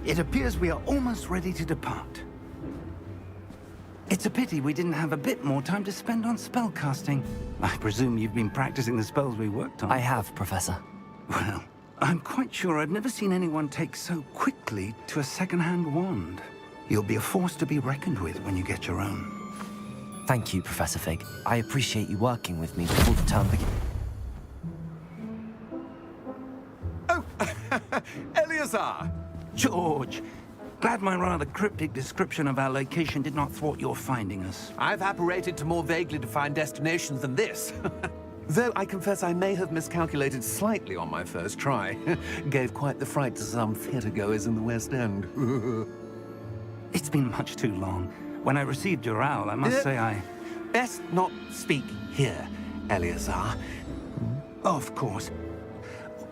It appears we are almost ready to depart. It's a pity we didn't have a bit more time to spend on spellcasting. I presume you've been practicing the spells we worked on. I have, Professor. Well, I'm quite sure I've never seen anyone take so quickly to a second-hand wand. You'll be a force to be reckoned with when you get your own. Thank you, Professor Fig. I appreciate you working with me before the term begins. Oh, Eleazar! George! Glad my rather cryptic description of our location did not thwart your finding us. I've apparated to more vaguely defined destinations than this. Though I confess I may have miscalculated slightly on my first try. Gave quite the fright to some theatre-goers in the West End. It's been much too long. When I received your owl, I must say I... Best not speak here, Eleazar. Of course.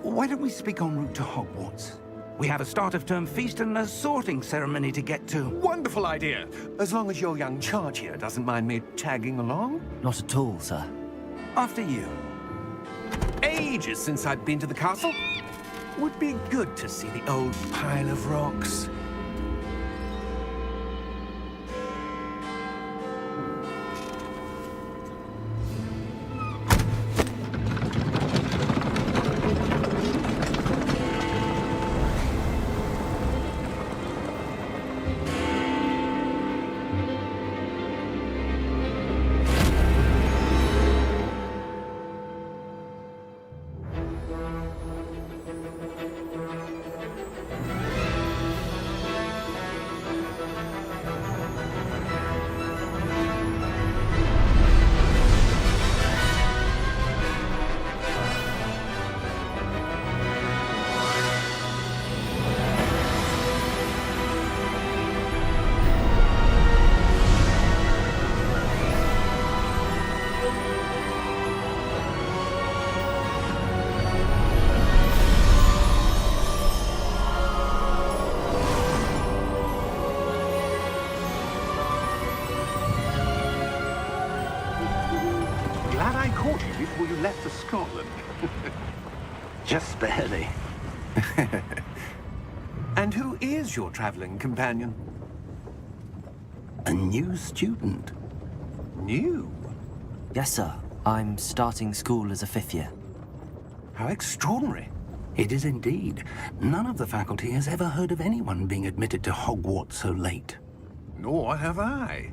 Why don't we speak en route to Hogwarts? We have a start-of-term feast and a sorting ceremony to get to. Wonderful idea! As long as your young charge here doesn't mind me tagging along. Not at all, sir. After you. Ages since I've been to the castle. Would be good to see the old pile of rocks. Glad I caught you before you left for Scotland. Just barely. And who is your traveling companion? A new student. New? Yes, sir. I'm starting school as a 5th year. How extraordinary. It is indeed. None of the faculty has ever heard of anyone being admitted to Hogwarts so late. Nor have I.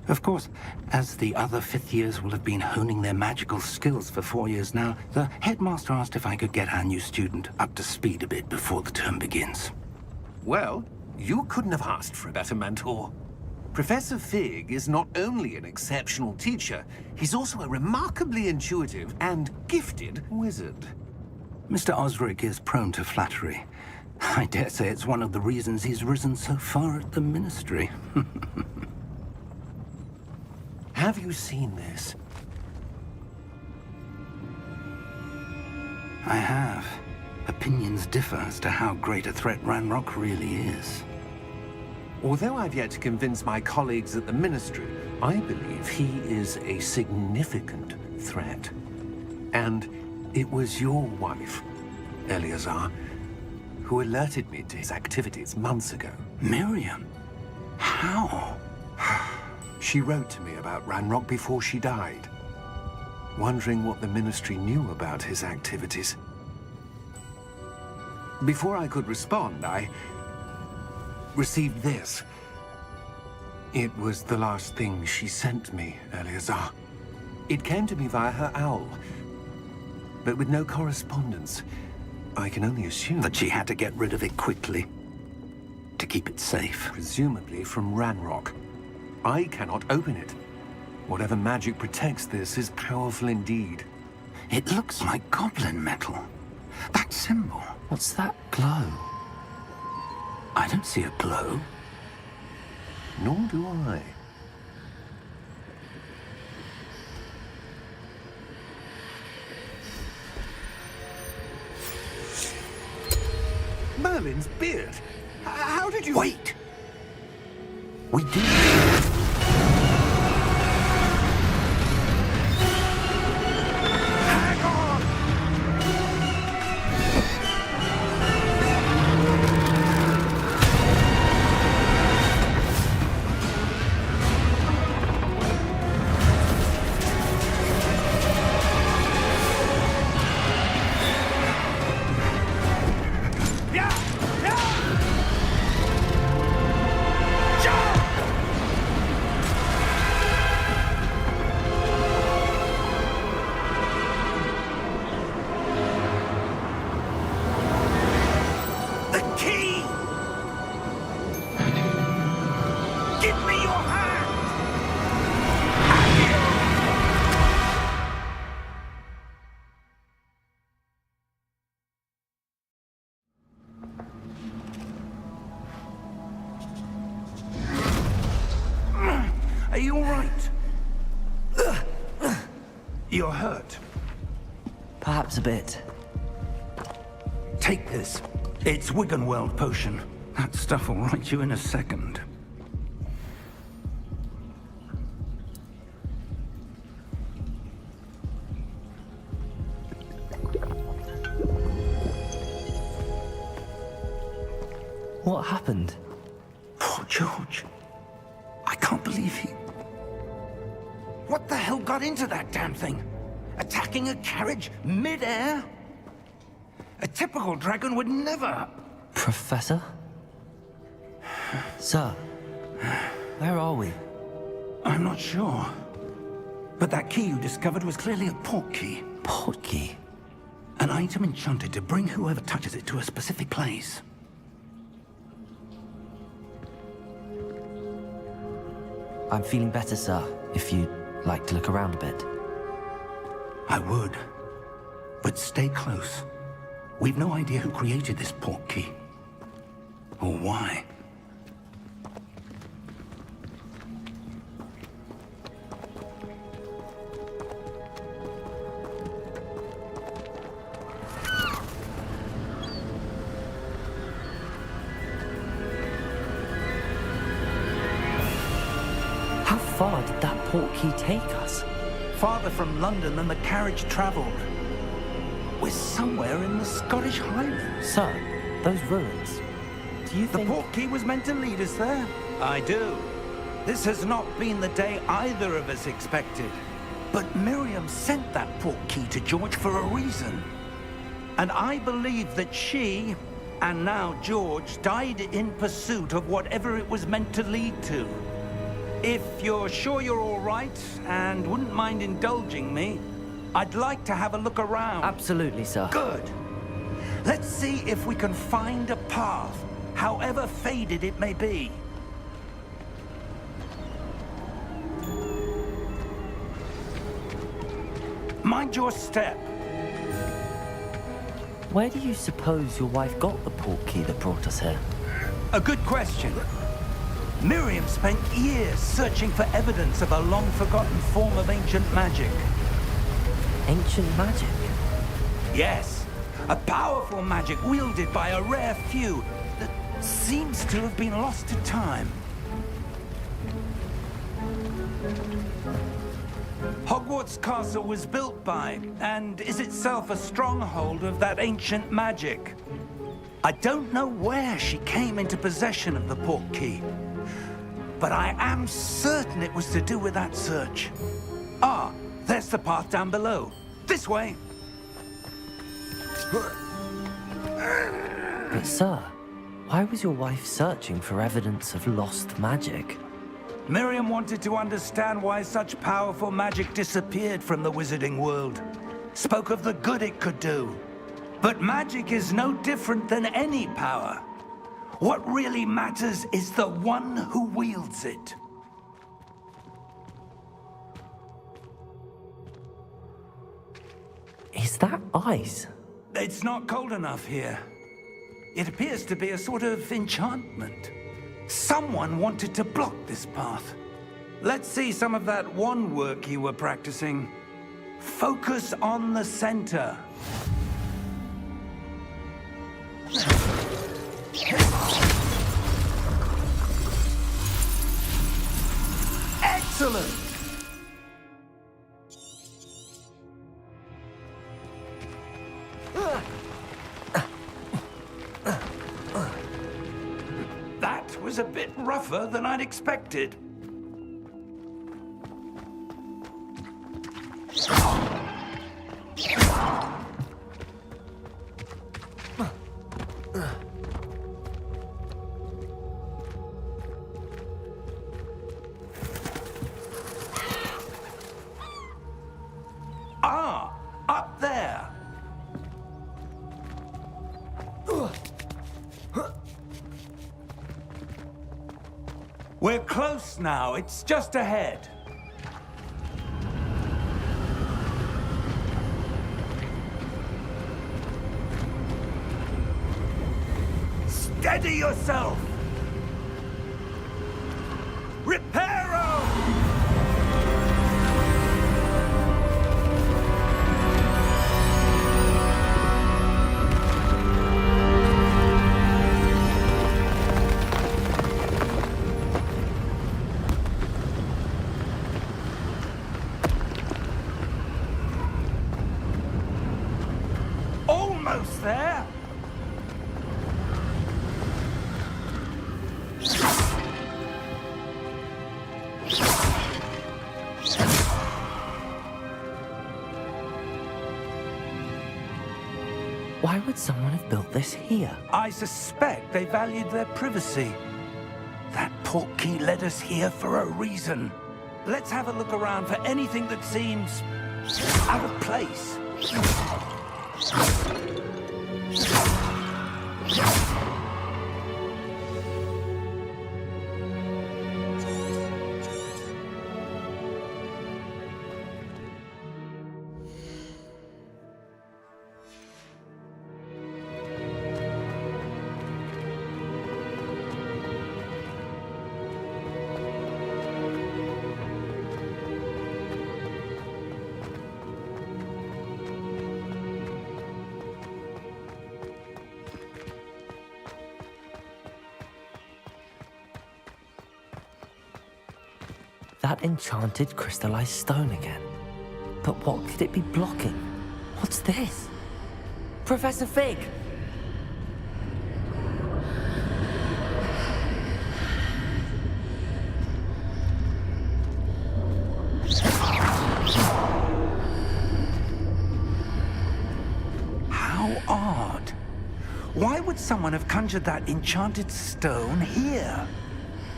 Of course, as the other 5th years will have been honing their magical skills for 4 years now, the headmaster asked if I could get our new student up to speed a bit before the term begins. Well, you couldn't have asked for a better mentor. Professor Fig is not only an exceptional teacher, he's also a remarkably intuitive and gifted wizard. Mr. Osric is prone to flattery. I dare say it's one of the reasons he's risen so far at the Ministry. Have you seen this? I have. Opinions differ as to how great a threat Ranrock really is. Although I've yet to convince my colleagues at the Ministry, I believe he is a significant threat. And it was your wife, Eleazar, who alerted me to his activities months ago. Miriam? How? She wrote to me about Ranrock before she died, wondering what the Ministry knew about his activities. Before I could respond, I received this. It was the last thing she sent me, Eleazar. It came to me via her owl, but with no correspondence. I can only assume That she had to get rid of it quickly, to keep it safe. presumably from Ranrock. I cannot open it. Whatever magic protects this is powerful indeed. It looks like goblin metal. That symbol. What's that glow? I don't see a glow. Nor do I. Merlin's beard. How did you... Wait! We did. Hang on! all right? You're hurt. Perhaps a bit. Take this. It's Wiggenweld potion. That stuff will right you in a second. What happened? Poor George. I can't believe he... What the hell got into that damn thing? Attacking a carriage mid-air? A typical dragon would never... Professor? Sir, where are we? I'm not sure. But that key you discovered was clearly a port key. Port key? An item enchanted to bring whoever touches it to a specific place. I'm feeling better, sir, if you'd like to look around a bit. I would. But stay close. We've no idea who created this port key. Or why. How far did that port key take us? Farther from London than the carriage traveled. We're somewhere in the Scottish Highlands. Sir, those ruins. Do you The think... port key was meant to lead us there? I do. This has not been the day either of us expected. But Miriam sent that port key to George for a reason. And I believe that she, and now George, died in pursuit of whatever it was meant to lead to. If you're sure you're all right, and wouldn't mind indulging me, I'd like to have a look around. Absolutely, sir. Good. Let's see if we can find a path, however faded it may be. Mind your step. Where do you suppose your wife got the port key that brought us here? A good question. Miriam spent years searching for evidence of a long-forgotten form of ancient magic. Ancient magic? Yes, a powerful magic wielded by a rare few that seems to have been lost to time. Hogwarts Castle was built by, and is itself a stronghold of that ancient magic. I don't know where she came into possession of the port key, but I am certain it was to do with that search. Ah, there's the path down below. This way. But sir, why was your wife searching for evidence of lost magic? Miriam wanted to understand why such powerful magic disappeared from the wizarding world. Spoke of the good it could do. But magic is no different than any power. What really matters is the one who wields it. Is that ice? It's not cold enough here. It appears to be a sort of enchantment. Someone wanted to block this path. Let's see some of that wand work you were practicing. Focus on the center. Excellent! That was a bit rougher than I'd expected. Ah, up there. We're close now. It's just ahead. Steady yourself! Reparo! close there. Why would someone have built this here? I suspect they valued their privacy. That portkey led us here for a reason. Let's have a look around for anything that seems out of place. That enchanted crystallized stone again. But what could it be blocking? What's this? Professor Fig! How odd. Why would someone have conjured that enchanted stone here?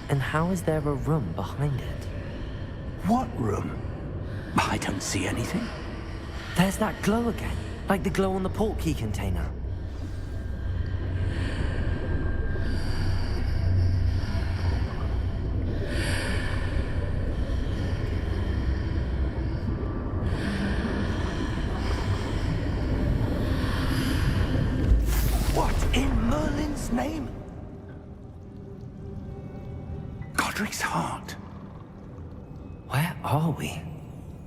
And how is there a room behind it? What room? I don't see anything. There's that glow again, like the glow on the portkey container. What in Merlin's name? Godric's heart. Where are we?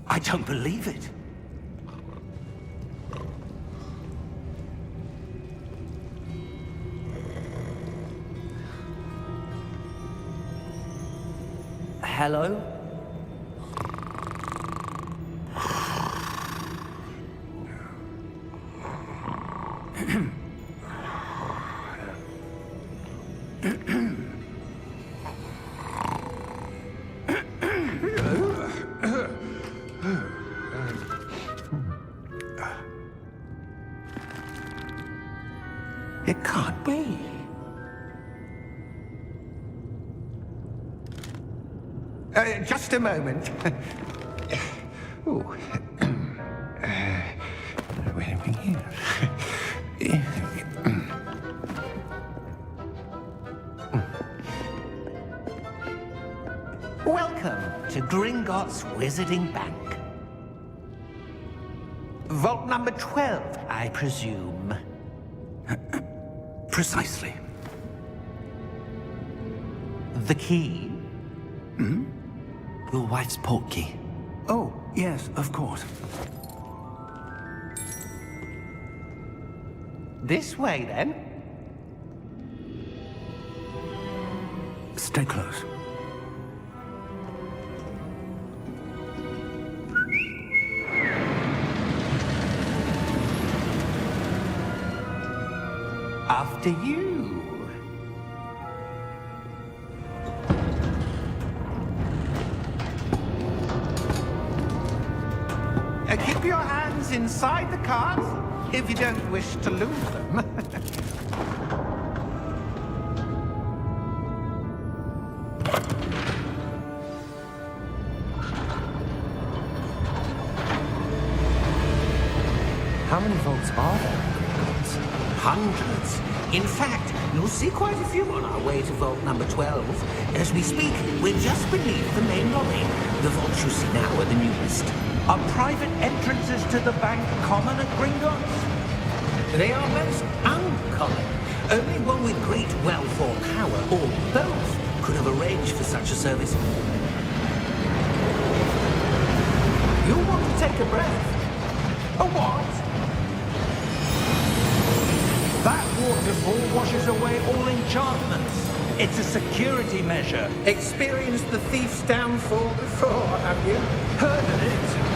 I don't believe it. Hello? It can't be. Just a moment. Ooh. Where are we here? Welcome to Gringotts Wizarding Bank. Vault number 12, I presume. Precisely. The key? Hmm? Your wife's portkey. Oh, yes, of course. This way, then. Stay close. After you. Keep your hands inside the cart if you don't wish to lose them. How many vaults are there? Hundreds. In fact, you'll see quite a few on our way to vault number 12. As we speak, we're just beneath the main lobby. The vaults you see now are the newest. Are private entrances to the bank common at Gringotts? They are most uncommon. Only one with great wealth or power, or both, could have arranged for such a service. You'll want to take a breath. A what? That waterfall washes away all enchantments. It's a security measure. Experienced the thief's downfall before, have you? Heard of it?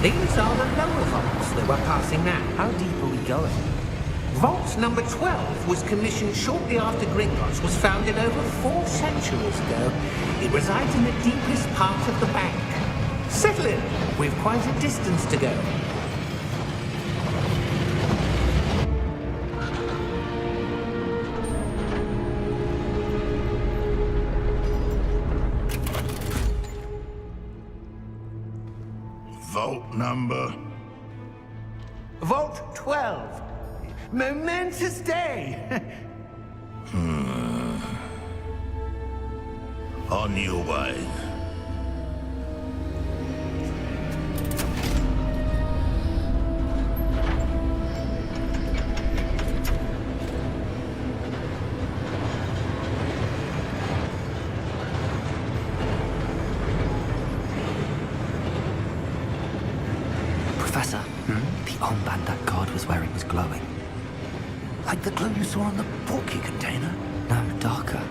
These are the lower vaults that we're passing now. How deep are we going? Vault number 12 was commissioned shortly after Gringotts was founded over 4 centuries ago. It resides in the deepest part of the bank. Settle in. We've quite a distance to go. Vault number? Vault 12. Momentous day. On your way. Professor, the armband that guard was wearing was glowing. Like the glow you saw on the portkey container? No, darker.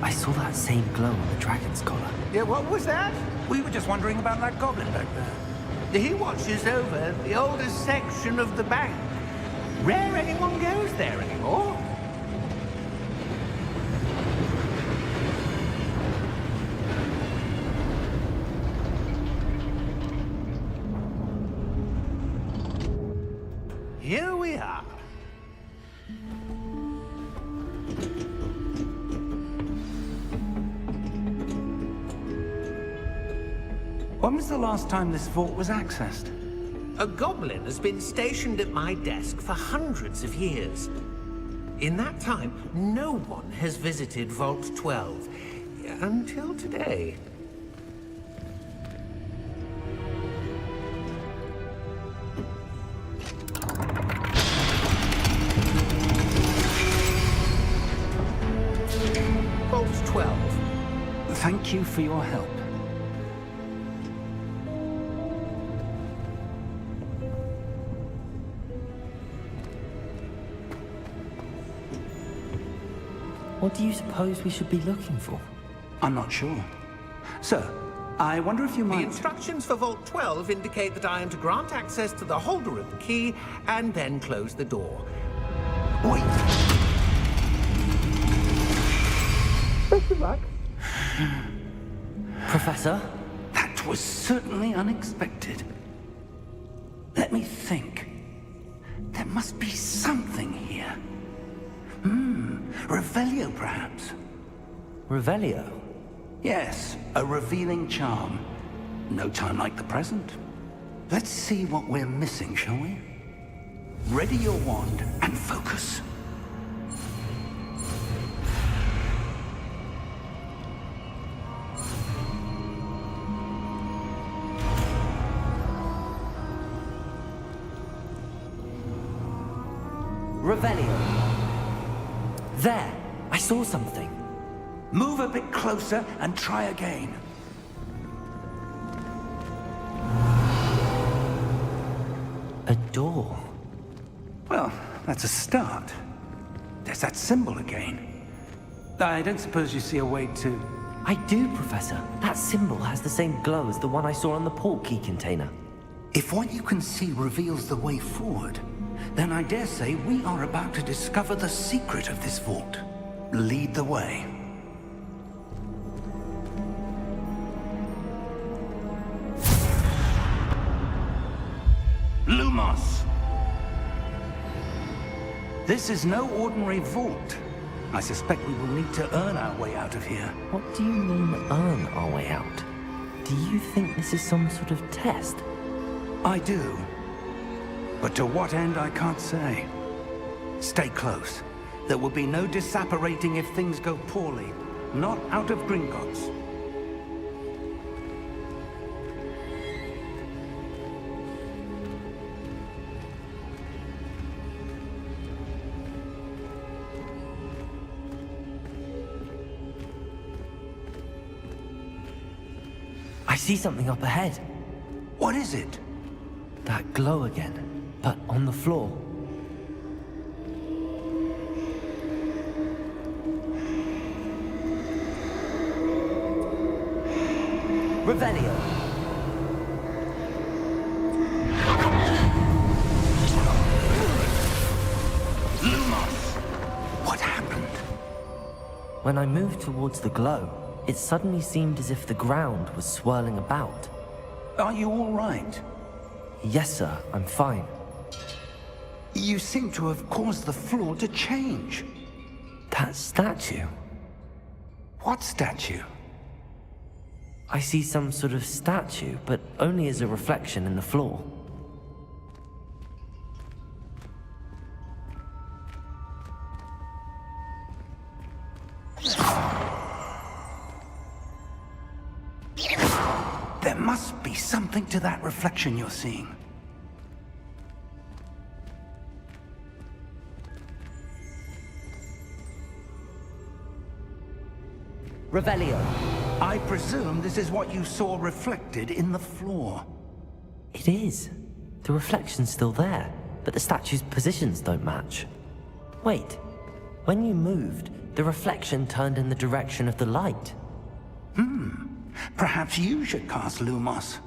I saw that same glow on the dragon's collar. Yeah, what was that? We were just wondering about that goblin back there. He watches over the oldest section of the bank. Rare anyone goes there anymore. Here we are. When was the last time this vault was accessed? A goblin has been stationed at my desk for hundreds of years. In that time, no one has visited Vault 12. Until today. Vault 12. Thank you for your help. What do you suppose we should be looking for? I'm not sure. Sir, I wonder if you The might... instructions for Vault 12 indicate that I am to grant access to the holder of the key and then close the door. Wait! Best of luck. Professor? That was certainly unexpected. Let me think. There must be something here. Revelio, perhaps? Revelio? Yes, a revealing charm. No time like the present. Let's see what we're missing, shall we? Ready your wand and focus. Revelio. There! I saw something. Move a bit closer and try again. A door. Well, that's a start. There's that symbol again. I don't suppose you see a way to... I do, Professor. That symbol has the same glow as the one I saw on the portkey container. If what you can see reveals the way forward, then I dare say we are about to discover the secret of this vault. Lead the way. Lumos! This is no ordinary vault. I suspect we will need to earn our way out of here. What do you mean, earn our way out? Do you think this is some sort of test? I do. But to what end, I can't say. Stay close. There will be no disapparating if things go poorly. Not out of Gringotts. I see something up ahead. What is it? That glow again, but on the floor. Revelio. When I moved towards the glow, it suddenly seemed as if the ground was swirling about. Are you all right? Yes, sir, I'm fine. You seem to have caused the floor to change. That statue? What statue? I see some sort of statue, but only as a reflection in the floor. There must be something to that reflection you're seeing. Revelio. I presume this is what you saw reflected in the floor. It is. The reflection's still there, but the statue's positions don't match. Wait, when you moved, the reflection turned in the direction of the light. Perhaps you should cast Lumos.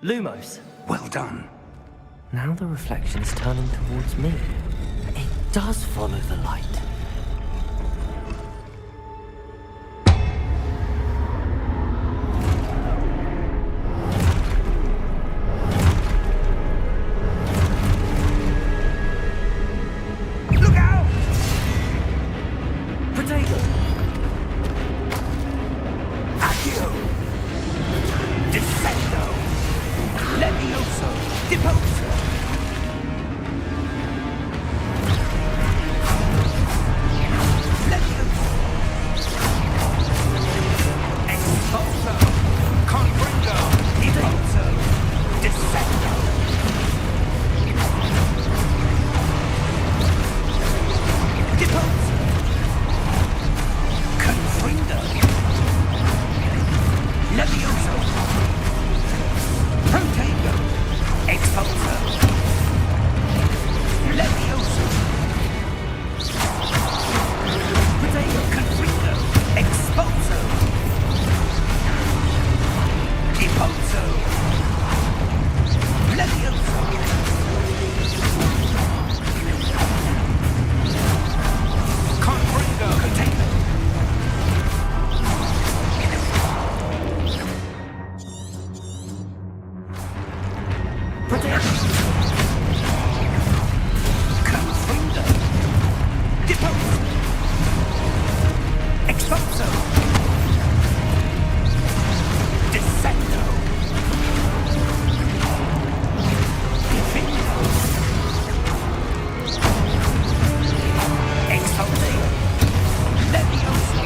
Lumos. Well done. Now the reflection is turning towards me. It does follow the light. Look out! Potato! Accio! Descendo! Levioso! Deposo! Levioso! Expulso! Confringo! Deposo! Descendo! Deposo! Confringo! Levioso! Protego! Expulso! Levioso! Protego! Confringo! Expulso! Deposo! Levioso! Confringo! Protego! Confringo! Deposo! Expulso! Descendo! Defendo! Expulso! Levioso!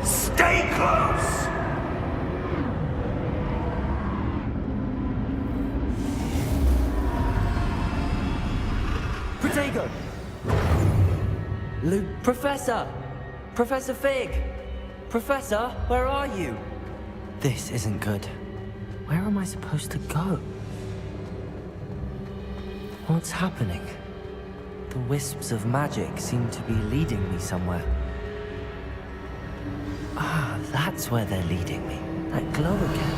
Stay close! Potato! Professor! Professor Fig! Professor, where are you? This isn't good. Where am I supposed to go? What's happening? The wisps of magic seem to be leading me somewhere. Ah, that's where they're leading me. That glow again.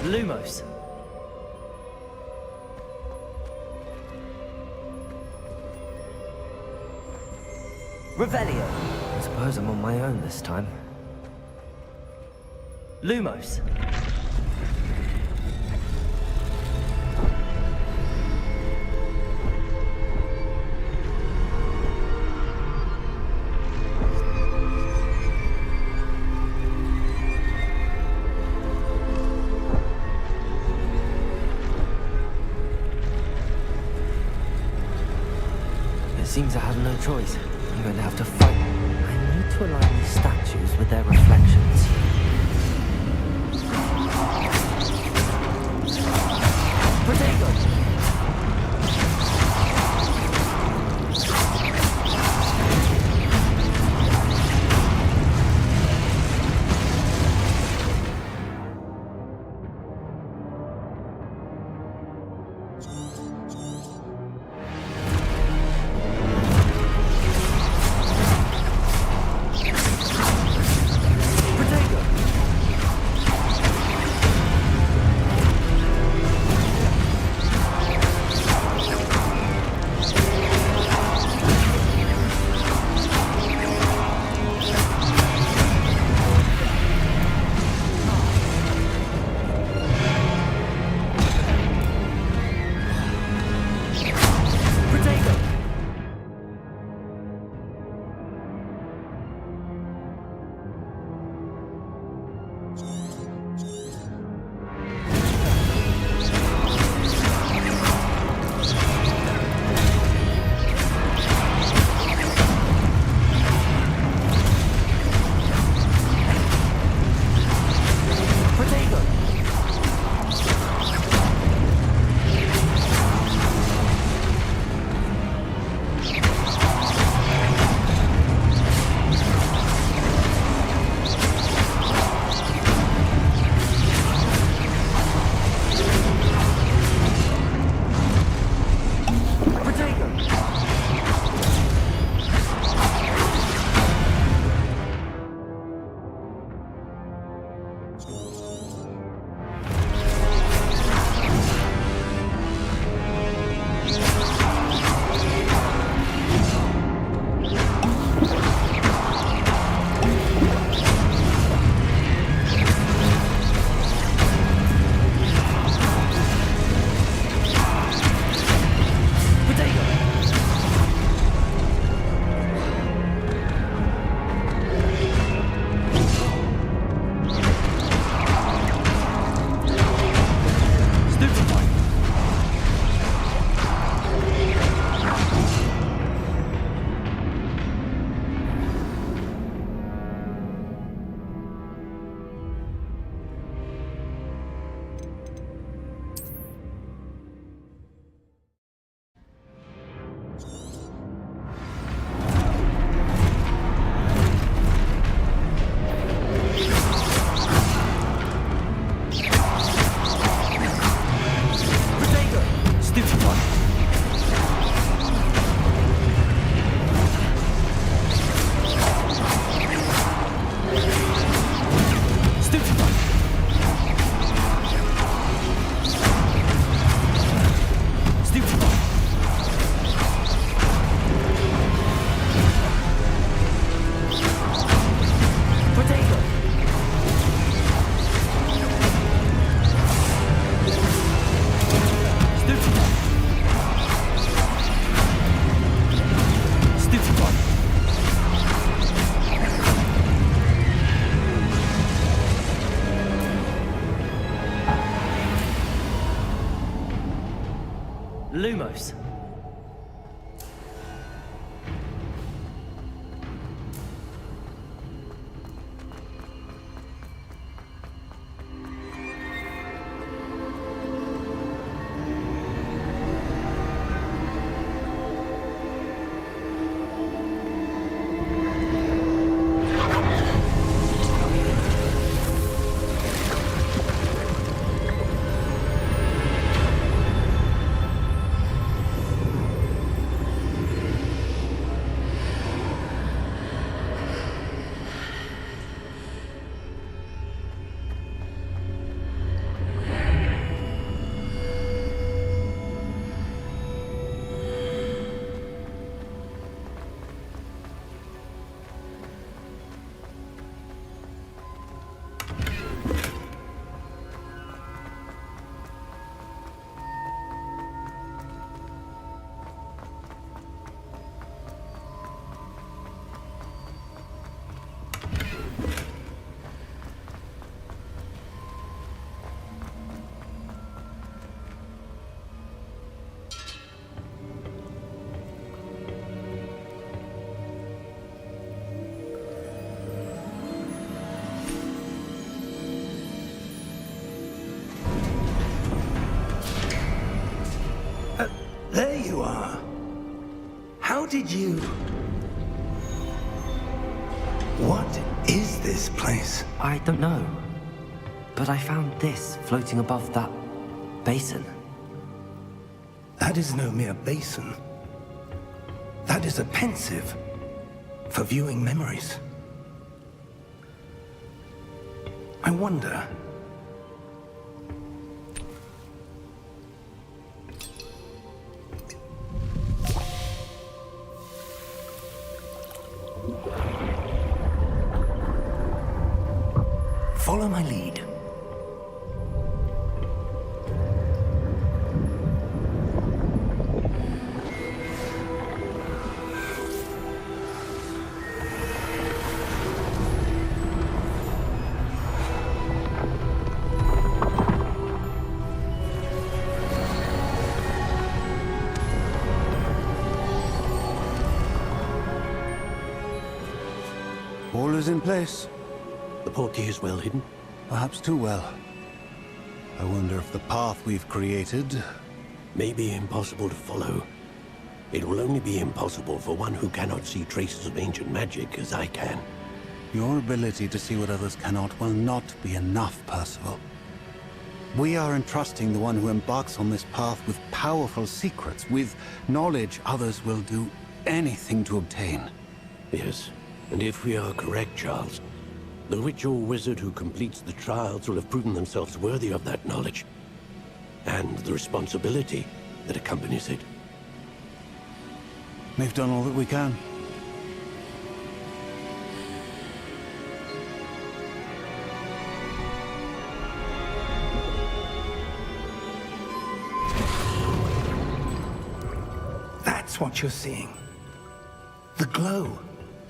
Lumos. Revelio. I suppose I'm on my own this time. Lumos. It seems I have no choice. I'm going to have to fight. I need to align these statues with their reflections. Potato! Lumos. There you are. How did you... What is this place? I don't know. But I found this floating above that basin. That is no mere basin. That is a pensive for viewing memories. I wonder... Follow my lead. All is in place. The portkey is well hidden. Perhaps too well. I wonder if the path we've created... May be impossible to follow. It will only be impossible for one who cannot see traces of ancient magic as I can. Your ability to see what others cannot will not be enough, Percival. We are entrusting the one who embarks on this path with powerful secrets, with knowledge others will do anything to obtain. Yes, and if we are correct, Charles, the witch or wizard who completes the trials will have proven themselves worthy of that knowledge, and the responsibility that accompanies it. We've done all that we can. That's what you're seeing. The glow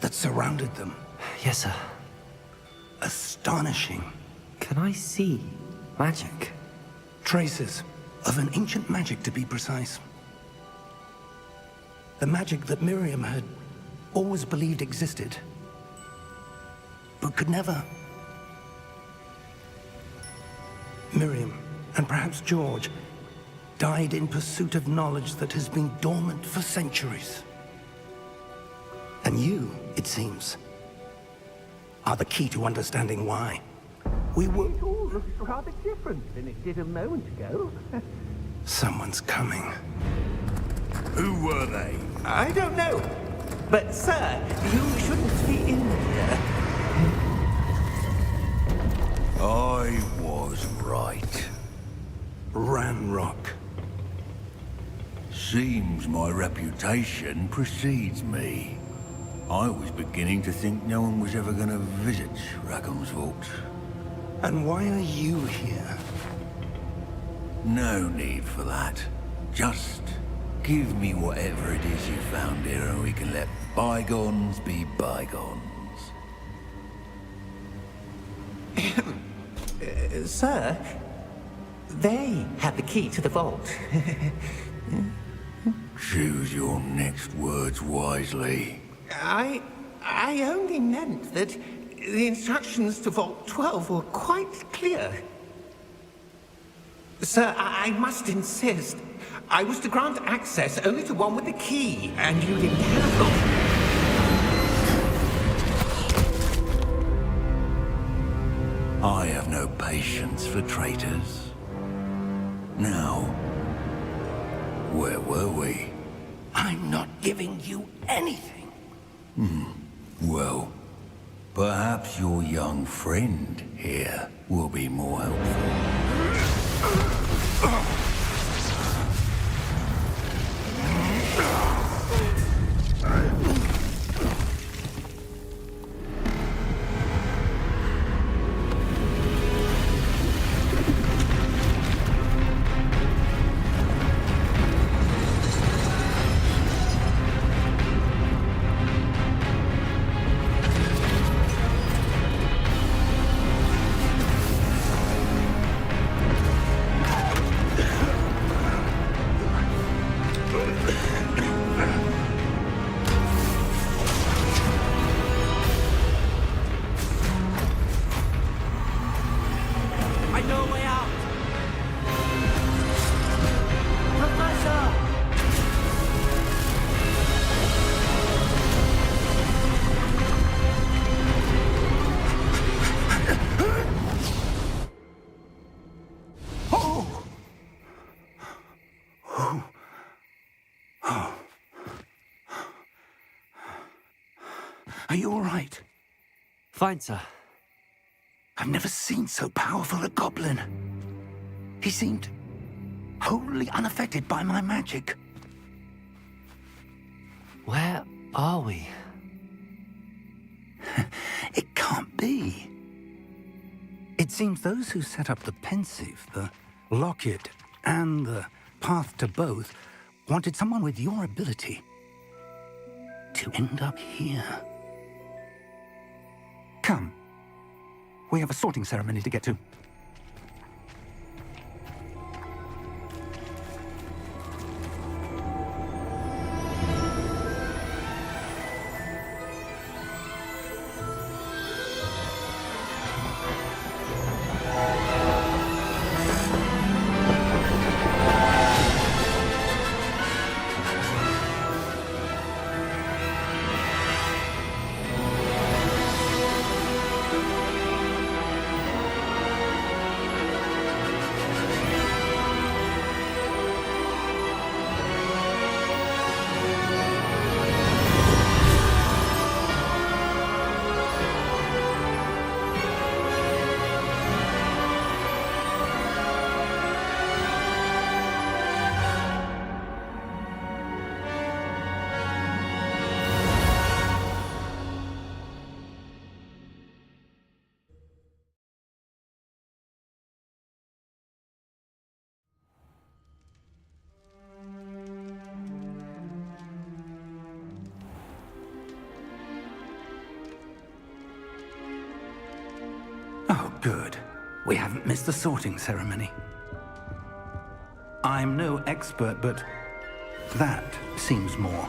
that surrounded them. Yes, sir. Astonishing. Can I see magic? Traces of an ancient magic, to be precise. The magic that Miriam had always believed existed, but could never. Miriam, and perhaps George, died in pursuit of knowledge that has been dormant for centuries. And you, it seems, are the key to understanding why. We were... It all looks rather different than it did a moment ago. Someone's coming. Who were they? I don't know. But, sir, you shouldn't be in here. I was right. Ranrock. Seems my reputation precedes me. I was beginning to think no one was ever going to visit Rackham's Vault. And why are you here? No need for that. Just give me whatever it is you found here and we can let bygones be bygones. Sir, they have the key to the vault. next words wisely. I only meant that the instructions to Vault 12 were quite clear. Sir, I must insist. I was to grant access only to one with the key, and you didn't have them. I have no patience for traitors. Now, where were we? I'm not giving you anything. Well, perhaps your young friend here will be more helpful. I know a way out. Are you all right? Fine, sir. I've never seen so powerful a goblin. He seemed wholly unaffected by my magic. Where are we? It can't be. It seems those who set up the pensive, the locket, and the path to both wanted someone with your ability to end up here. Come. We have a sorting ceremony to get to. Oh, good. We haven't missed the sorting ceremony. I'm no expert, but that seems more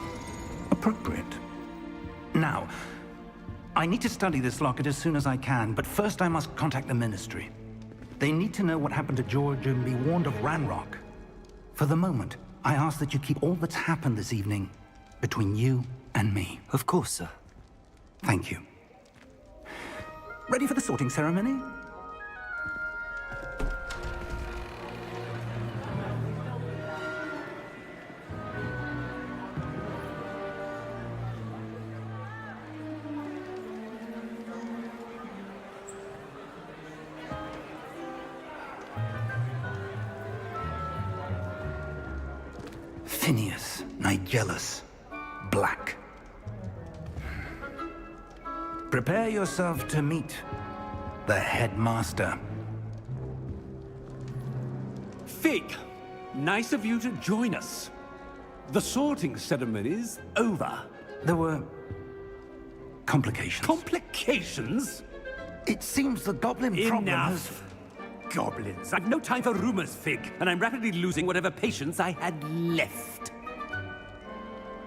appropriate. Now, I need to study this locket as soon as I can, but first I must contact the Ministry. They need to know what happened to George and be warned of Ranrock. For the moment, I ask that you keep all that's happened this evening between you and me. Of course, sir. Thank you. Ready for the sorting ceremony? Phineas Nigellus Black. Prepare yourself to meet the headmaster. Fig, nice of you to join us. The sorting ceremony's over. There were complications. Complications? It seems the goblin problem has... Enough. Goblins. I've no time for rumors, Fig, and I'm rapidly losing whatever patience I had left.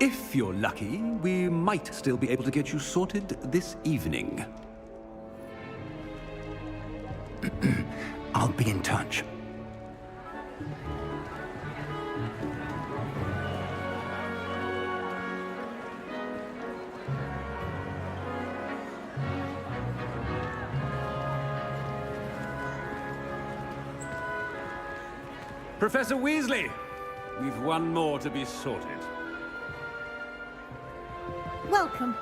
If you're lucky, we might still be able to get you sorted this evening. I'll be in touch. Professor Weasley, we've one more to be sorted. Welcome.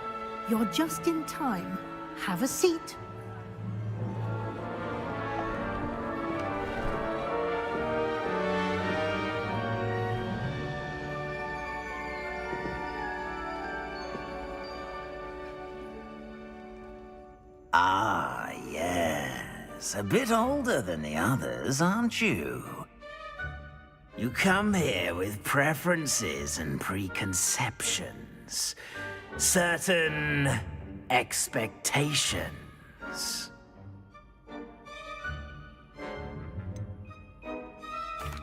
You're just in time. Have a seat. Ah, yes. A bit older than the others, aren't you? You come here with preferences and preconceptions. Certain expectations.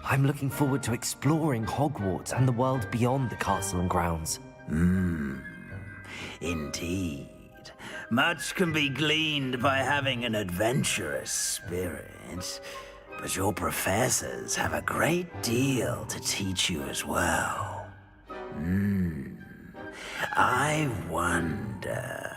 I'm looking forward to exploring Hogwarts and the world beyond the castle and grounds. Indeed. Much can be gleaned by having an adventurous spirit, but your professors have a great deal to teach you as well. I wonder...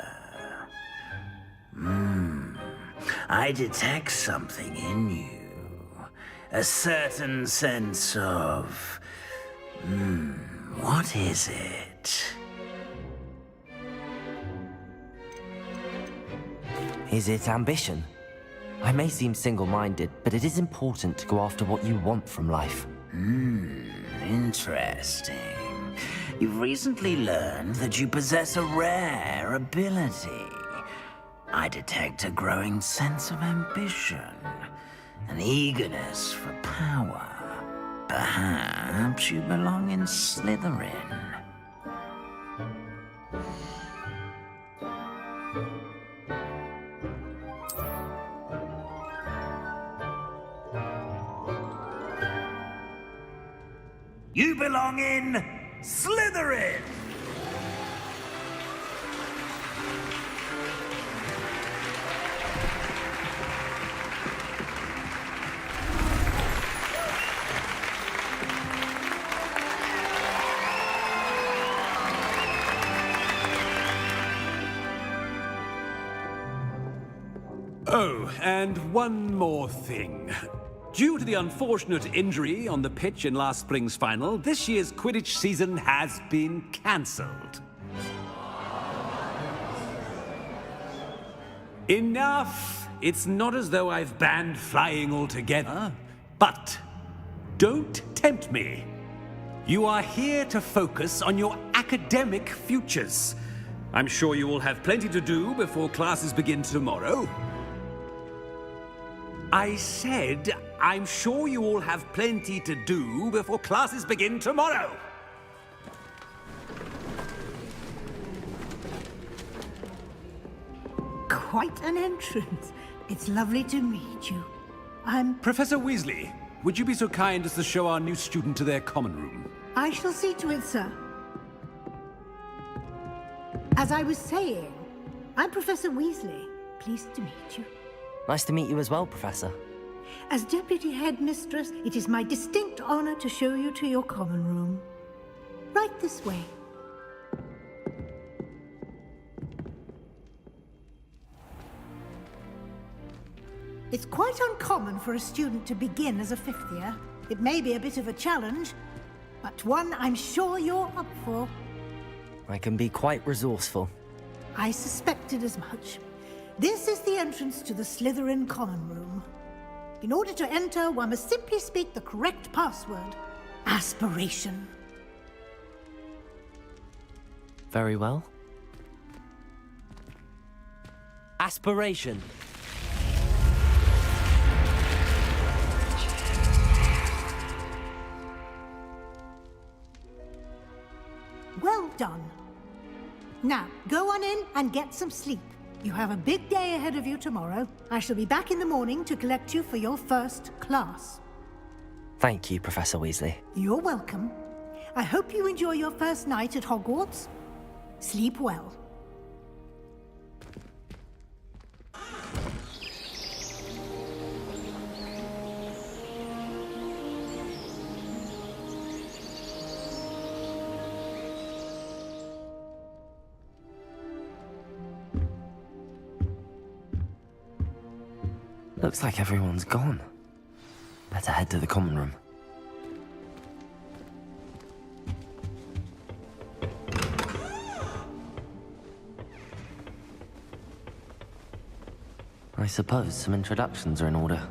I detect something in you. A certain sense of... what is it? Is it ambition? I may seem single-minded, but it is important to go after what you want from life. Interesting. You've recently learned that you possess a rare ability. I detect a growing sense of ambition, an eagerness for power. Perhaps you belong in Slytherin. You belong in Slytherin! Oh, and one more thing. Due to the unfortunate injury on the pitch in last spring's final, this year's Quidditch season has been cancelled. Enough! It's not as though I've banned flying altogether. But don't tempt me. You are here to focus on your academic futures. I'm sure you will have plenty to do before classes begin tomorrow. I said, I'm sure you all have plenty to do before classes begin tomorrow. Quite an entrance. It's lovely to meet you. Professor Weasley, would you be so kind as to show our new student to their common room? I shall see to it, sir. As I was saying, I'm Professor Weasley. Pleased to meet you. Nice to meet you as well, Professor. As Deputy Headmistress, it is my distinct honor to show you to your common room. Right this way. It's quite uncommon for a student to begin as a fifth year. It may be a bit of a challenge, but one I'm sure you're up for. I can be quite resourceful. I suspected as much. This is the entrance to the Slytherin common room. In order to enter, one must simply speak the correct password. Aspiration. Very well. Aspiration. Well done. Now, go on in and get some sleep. You have a big day ahead of you tomorrow. I shall be back in the morning to collect you for your first class. Thank you, Professor Weasley. You're welcome. I hope you enjoy your first night at Hogwarts. Sleep well. Looks like everyone's gone. Better head to the common room. I suppose some introductions are in order.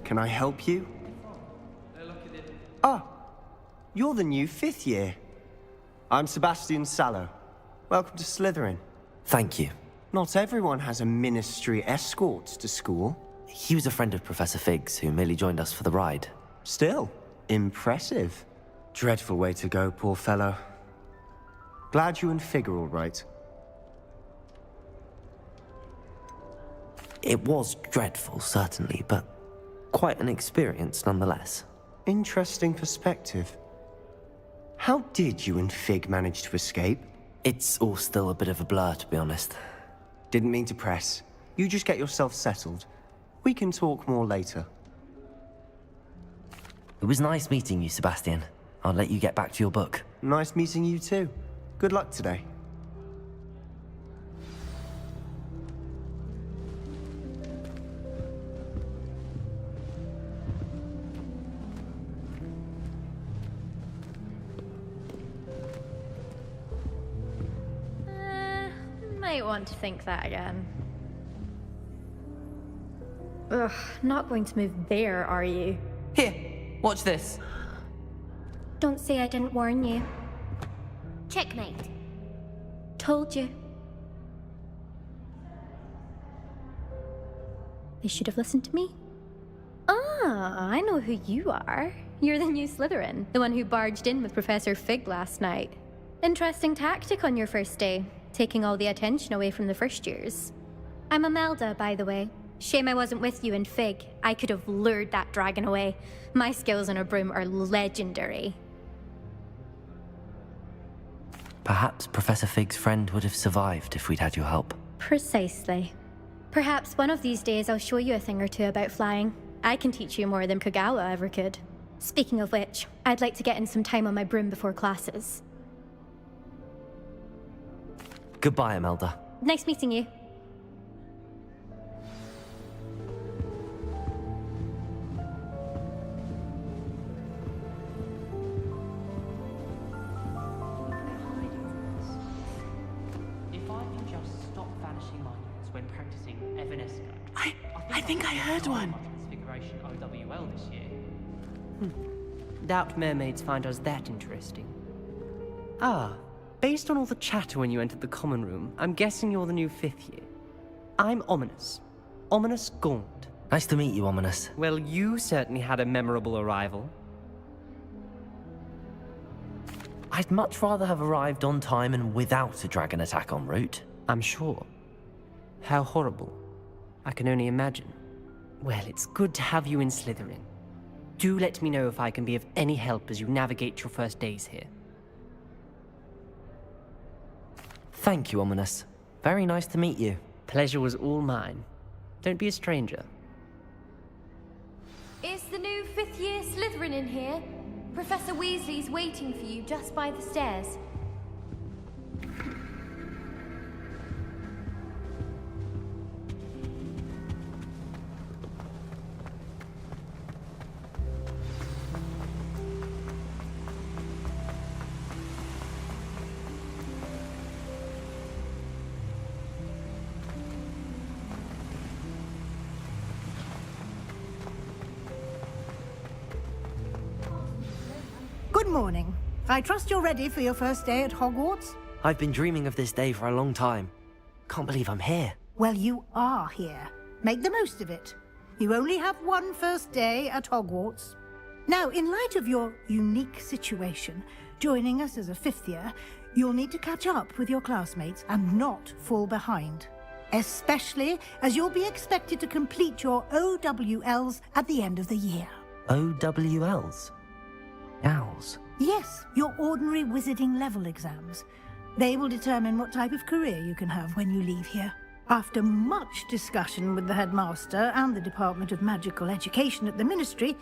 Can I help you? Ah, you're the new 5th year. I'm Sebastian Sallow. Welcome to Slytherin. Thank you. Not everyone has a ministry escort to school. He was a friend of Professor Fig's who merely joined us for the ride. Still, impressive. Dreadful way to go, poor fellow. Glad you and Fig are all right. It was dreadful, certainly, but quite an experience nonetheless. Interesting perspective. How did you and Fig manage to escape? It's all still a bit of a blur, to be honest. Didn't mean to press. You just get yourself settled. We can talk more later. It was nice meeting you, Sebastian. I'll let you get back to your book. Nice meeting you too. Good luck today. Might want to think that again. Ugh, not going to move there, are you? Here, watch this. Don't say I didn't warn you. Checkmate. Told you. They should have listened to me. Ah, I know who you are. You're the new Slytherin, the one who barged in with Professor Fig last night. Interesting tactic on your first day, taking all the attention away from the first years. I'm Imelda, by the way. Shame I wasn't with you and Fig. I could have lured that dragon away. My skills on a broom are legendary. Perhaps Professor Fig's friend would have survived if we'd had your help. Precisely. Perhaps one of these days I'll show you a thing or two about flying. I can teach you more than Kagawa ever could. Speaking of which, I'd like to get in some time on my broom before classes. Goodbye, Imelda. Nice meeting you. If I can just stop vanishing monuments when practicing Evanesco. I think I heard one. Transfiguration OWL this year. Doubt mermaids find us that interesting. Ah, based on all the chatter when you entered the common room, I'm guessing you're the new 5th year. I'm Ominous. Ominous Gaunt. Nice to meet you, Ominous. Well, you certainly had a memorable arrival. I'd much rather have arrived on time and without a dragon attack en route. I'm sure. How horrible. I can only imagine. Well, it's good to have you in Slytherin. Do let me know if I can be of any help as you navigate your first days here. Thank you, Ominous. Very nice to meet you. Pleasure was all mine. Don't be a stranger. Is the new 5th year Slytherin in here? Professor Weasley's waiting for you just by the stairs. Good morning. I trust you're ready for your first day at Hogwarts? I've been dreaming of this day for a long time. Can't believe I'm here. Well, you are here. Make the most of it. You only have one first day at Hogwarts. Now, in light of your unique situation, joining us as a 5th year, you'll need to catch up with your classmates and not fall behind. especially as you'll be expected to complete your OWLs at the end of the year. OWLs? Owls? Yes, your ordinary wizarding level exams. They will determine what type of career you can have when you leave here. After much discussion with the headmaster and the Department of Magical Education at the Ministry,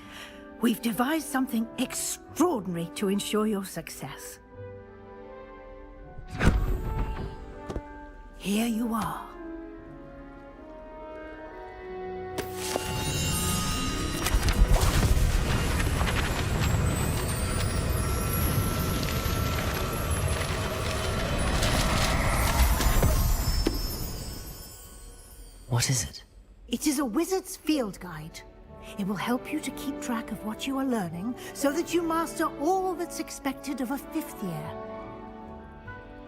we've devised something extraordinary to ensure your success. Here you are. What is it? It is a wizard's field guide. It will help you to keep track of what you are learning so that you master all that's expected of a 5th year.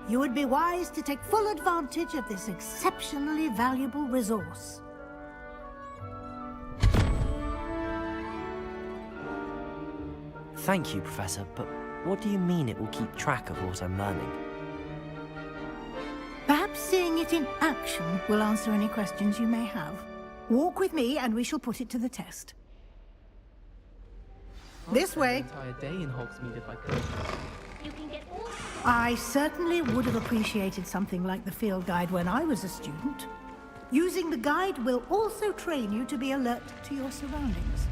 You would be wise to take full advantage of this exceptionally valuable resource. Thank you, Professor, but what do you mean it will keep track of what I'm learning? Perhaps seeing it in action will answer any questions you may have. Walk with me and we shall put it to the test. This way. Entire day in Hogsmeade if I could. I certainly would have appreciated something like the field guide when I was a student. Using the guide will also train you to be alert to your surroundings.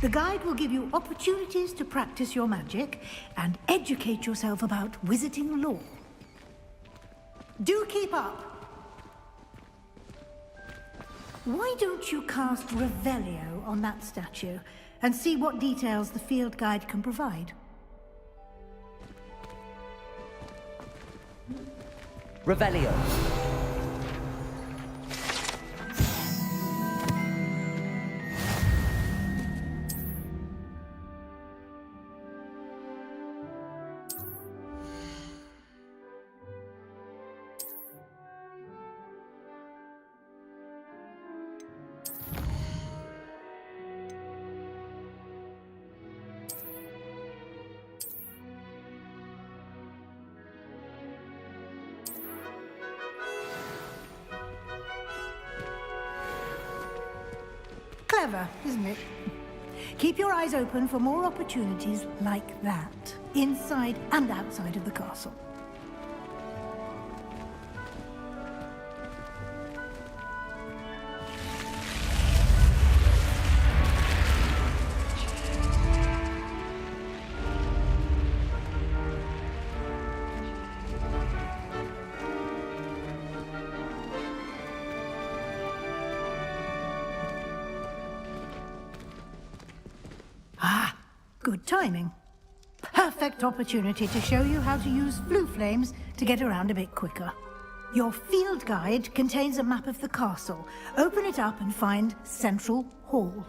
The guide will give you opportunities to practice your magic and educate yourself about wizarding lore. Do keep up! Why don't you cast Revelio on that statue and see what details the field guide can provide? Revelio. Clever, isn't it? Keep your eyes open for more opportunities like that, inside and outside of the castle. Good timing. Perfect opportunity to show you how to use blue flames to get around a bit quicker. Your field guide contains a map of the castle. Open it up and find Central Hall.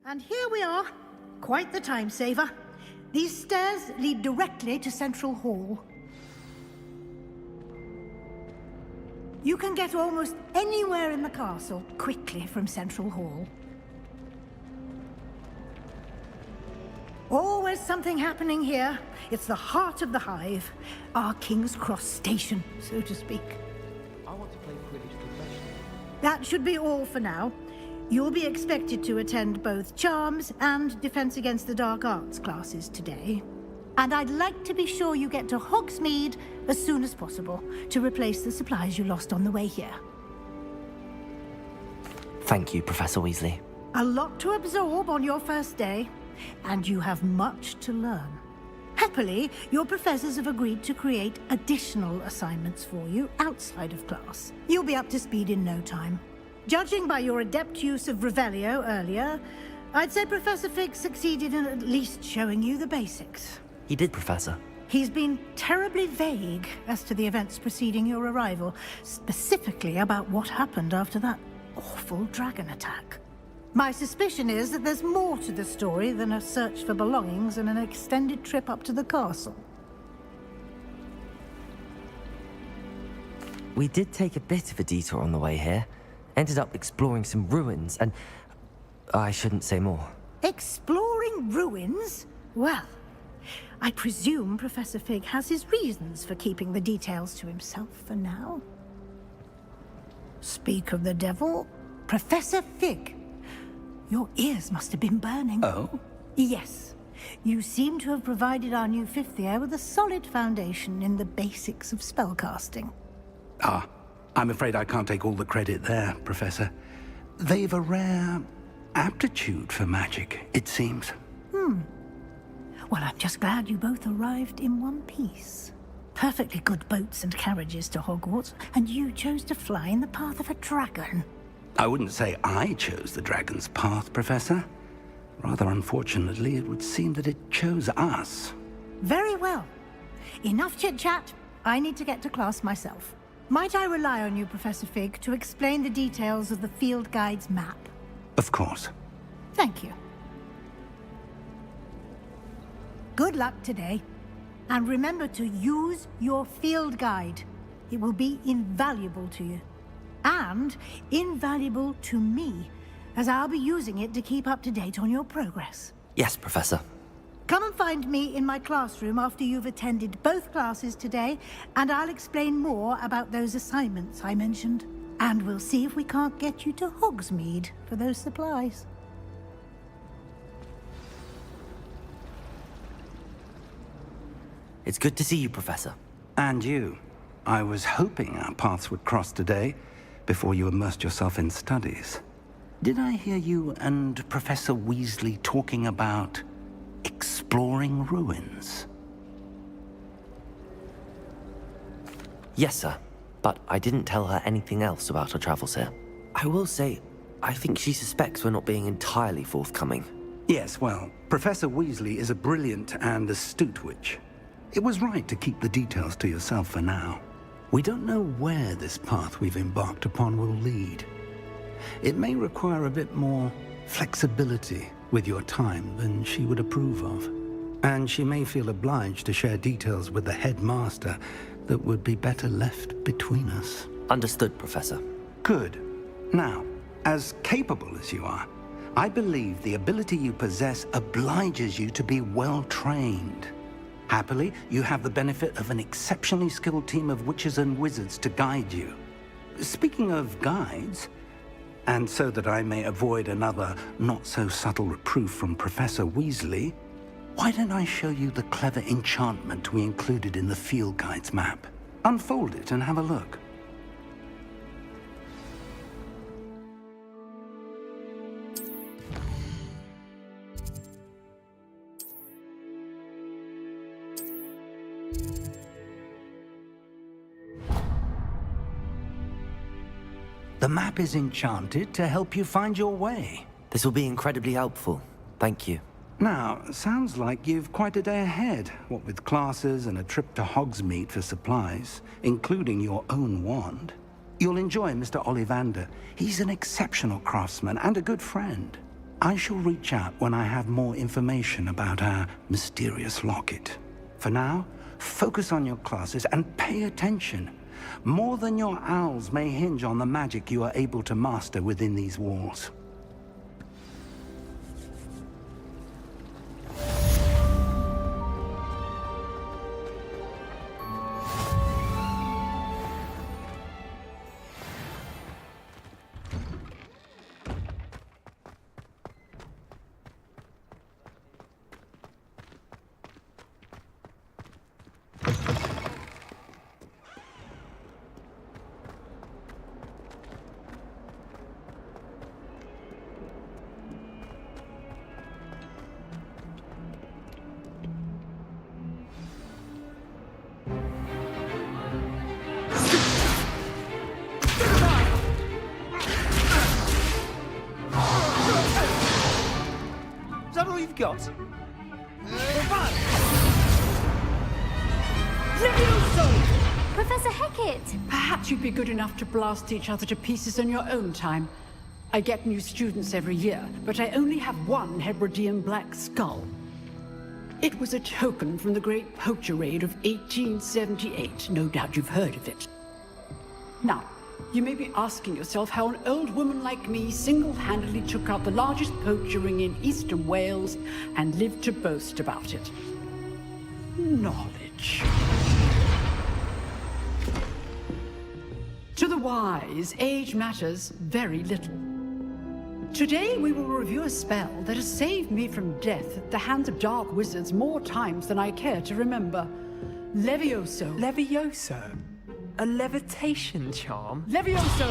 And here we are. Quite the time saver. These stairs lead directly to Central Hall. You can get almost anywhere in the castle quickly from Central Hall. Always something happening here. It's the heart of the Hive. Our King's Cross station, so to speak. I want to play Quidditch professionally. That should be all for now. You'll be expected to attend both Charms and Defense Against the Dark Arts classes today. And I'd like to be sure you get to Hogsmeade as soon as possible to replace the supplies you lost on the way here. Thank you, Professor Weasley. A lot to absorb on your first day, and you have much to learn. Happily, your professors have agreed to create additional assignments for you outside of class. You'll be up to speed in no time. Judging by your adept use of Revelio earlier, I'd say Professor Fig succeeded in at least showing you the basics. He did, Professor. He's been terribly vague as to the events preceding your arrival, specifically about what happened after that awful dragon attack. My suspicion is that there's more to the story than a search for belongings and an extended trip up to the castle. We did take a bit of a detour on the way here. Ended up exploring some ruins, and I shouldn't say more. Exploring ruins? Well, I presume Professor Fig has his reasons for keeping the details to himself for now. Speak of the devil, Professor Fig. Your ears must have been burning. Oh? Yes. You seem to have provided our new fifth year with a solid foundation in the basics of spellcasting. Ah, I'm afraid I can't take all the credit there, Professor. They've a rare aptitude for magic, it seems. Well, I'm just glad you both arrived in one piece. Perfectly good boats and carriages to Hogwarts, and you chose to fly in the path of a dragon. I wouldn't say I chose the dragon's path, Professor. Rather unfortunately, it would seem that it chose us. Very well. Enough chit-chat. I need to get to class myself. Might I rely on you, Professor Fig, to explain the details of the field guide's map? Of course. Thank you. Good luck today. And remember to use your field guide. It will be invaluable to you. And invaluable to me, as I'll be using it to keep up to date on your progress. Yes, Professor. Come and find me in my classroom after you've attended both classes today, and I'll explain more about those assignments I mentioned. And we'll see if we can't get you to Hogsmeade for those supplies. It's good to see you, Professor. And you. I was hoping our paths would cross today, before you immersed yourself in studies. Did I hear you and Professor Weasley talking about exploring ruins? Yes, sir. But I didn't tell her anything else about her travels here. I will say, I think she suspects we're not being entirely forthcoming. Yes, well, Professor Weasley is a brilliant and astute witch. It was right to keep the details to yourself for now. We don't know where this path we've embarked upon will lead. It may require a bit more flexibility with your time than she would approve of. And she may feel obliged to share details with the headmaster that would be better left between us. Understood, Professor. Good. Now, as capable as you are, I believe the ability you possess obliges you to be well trained. Happily, you have the benefit of an exceptionally skilled team of witches and wizards to guide you. Speaking of guides, and so that I may avoid another not-so-subtle reproof from Professor Weasley, why don't I show you the clever enchantment we included in the field guide's map? Unfold it and have a look. The map is enchanted to help you find your way. This will be incredibly helpful. Thank you. Now, sounds like you've quite a day ahead, what with classes and a trip to Hogsmeade for supplies, including your own wand. You'll enjoy Mr. Ollivander. He's an exceptional craftsman and a good friend. I shall reach out when I have more information about our mysterious locket. For now, focus on your classes and pay attention. More than your owls may hinge on the magic you are able to master within these walls. you've got. Professor Hecat! Perhaps you'd be good enough to blast each other to pieces on your own time. I get new students every year, but I only have one Hebridean black skull. It was a token from the Great Poacher Raid of 1878. No doubt you've heard of it. Now, you may be asking yourself how an old woman like me single-handedly took out the largest poacher ring in eastern Wales and lived to boast about it. Knowledge. To the wise, age matters very little. Today we will review a spell that has saved me from death at the hands of dark wizards more times than I care to remember. Levioso. Levioso? A levitation charm? Levioso!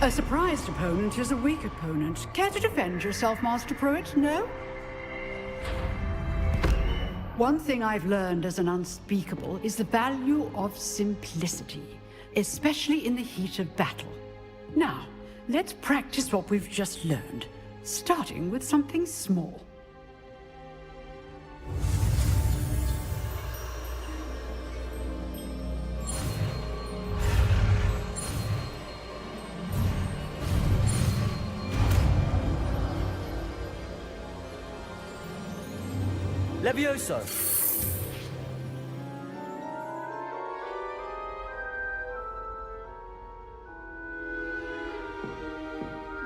A surprised opponent is a weak opponent. Care to defend yourself, Master Pruitt? No? One thing I've learned as an unspeakable is the value of simplicity, especially in the heat of battle. Now, let's practice what we've just learned, starting with something small. Levioso!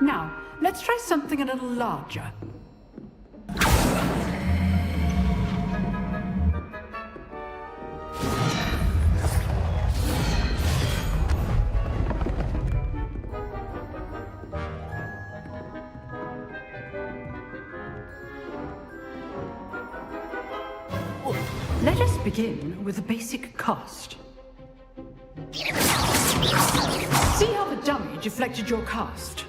Now, let's try something a little larger. Let us begin with a basic cast. See how the dummy deflected your cast?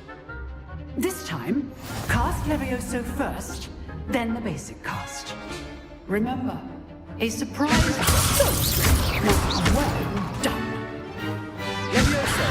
This time, cast Levioso first, then the basic cast. Remember, a surprise. Now, well done. Levioso.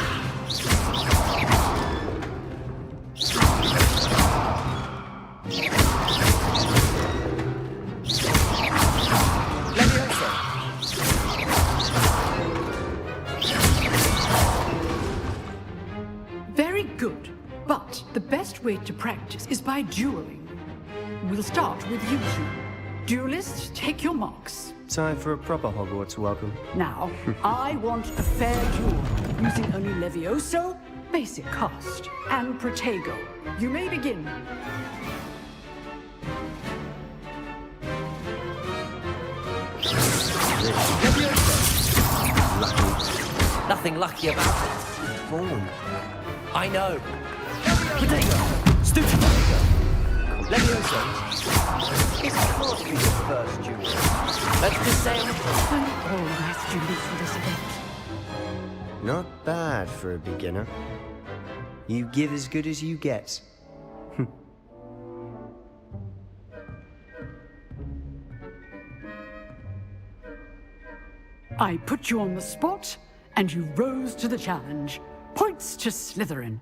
Very good. But the best way to practice is by dueling. We'll start with you two. Duelists, take your marks. Time for a proper Hogwarts welcome. Now, I want a fair duel, using only Levioso, basic cast, and Protego. You may begin. Lucky. Nothing lucky about it. Form. I know. Protego! Stupid Protego! Levioso! This can't be your first duel. Let's just say I'm always students for this event. Not bad for a beginner. You give as good as you get. I put you on the spot, and you rose to the challenge. Points to Slytherin.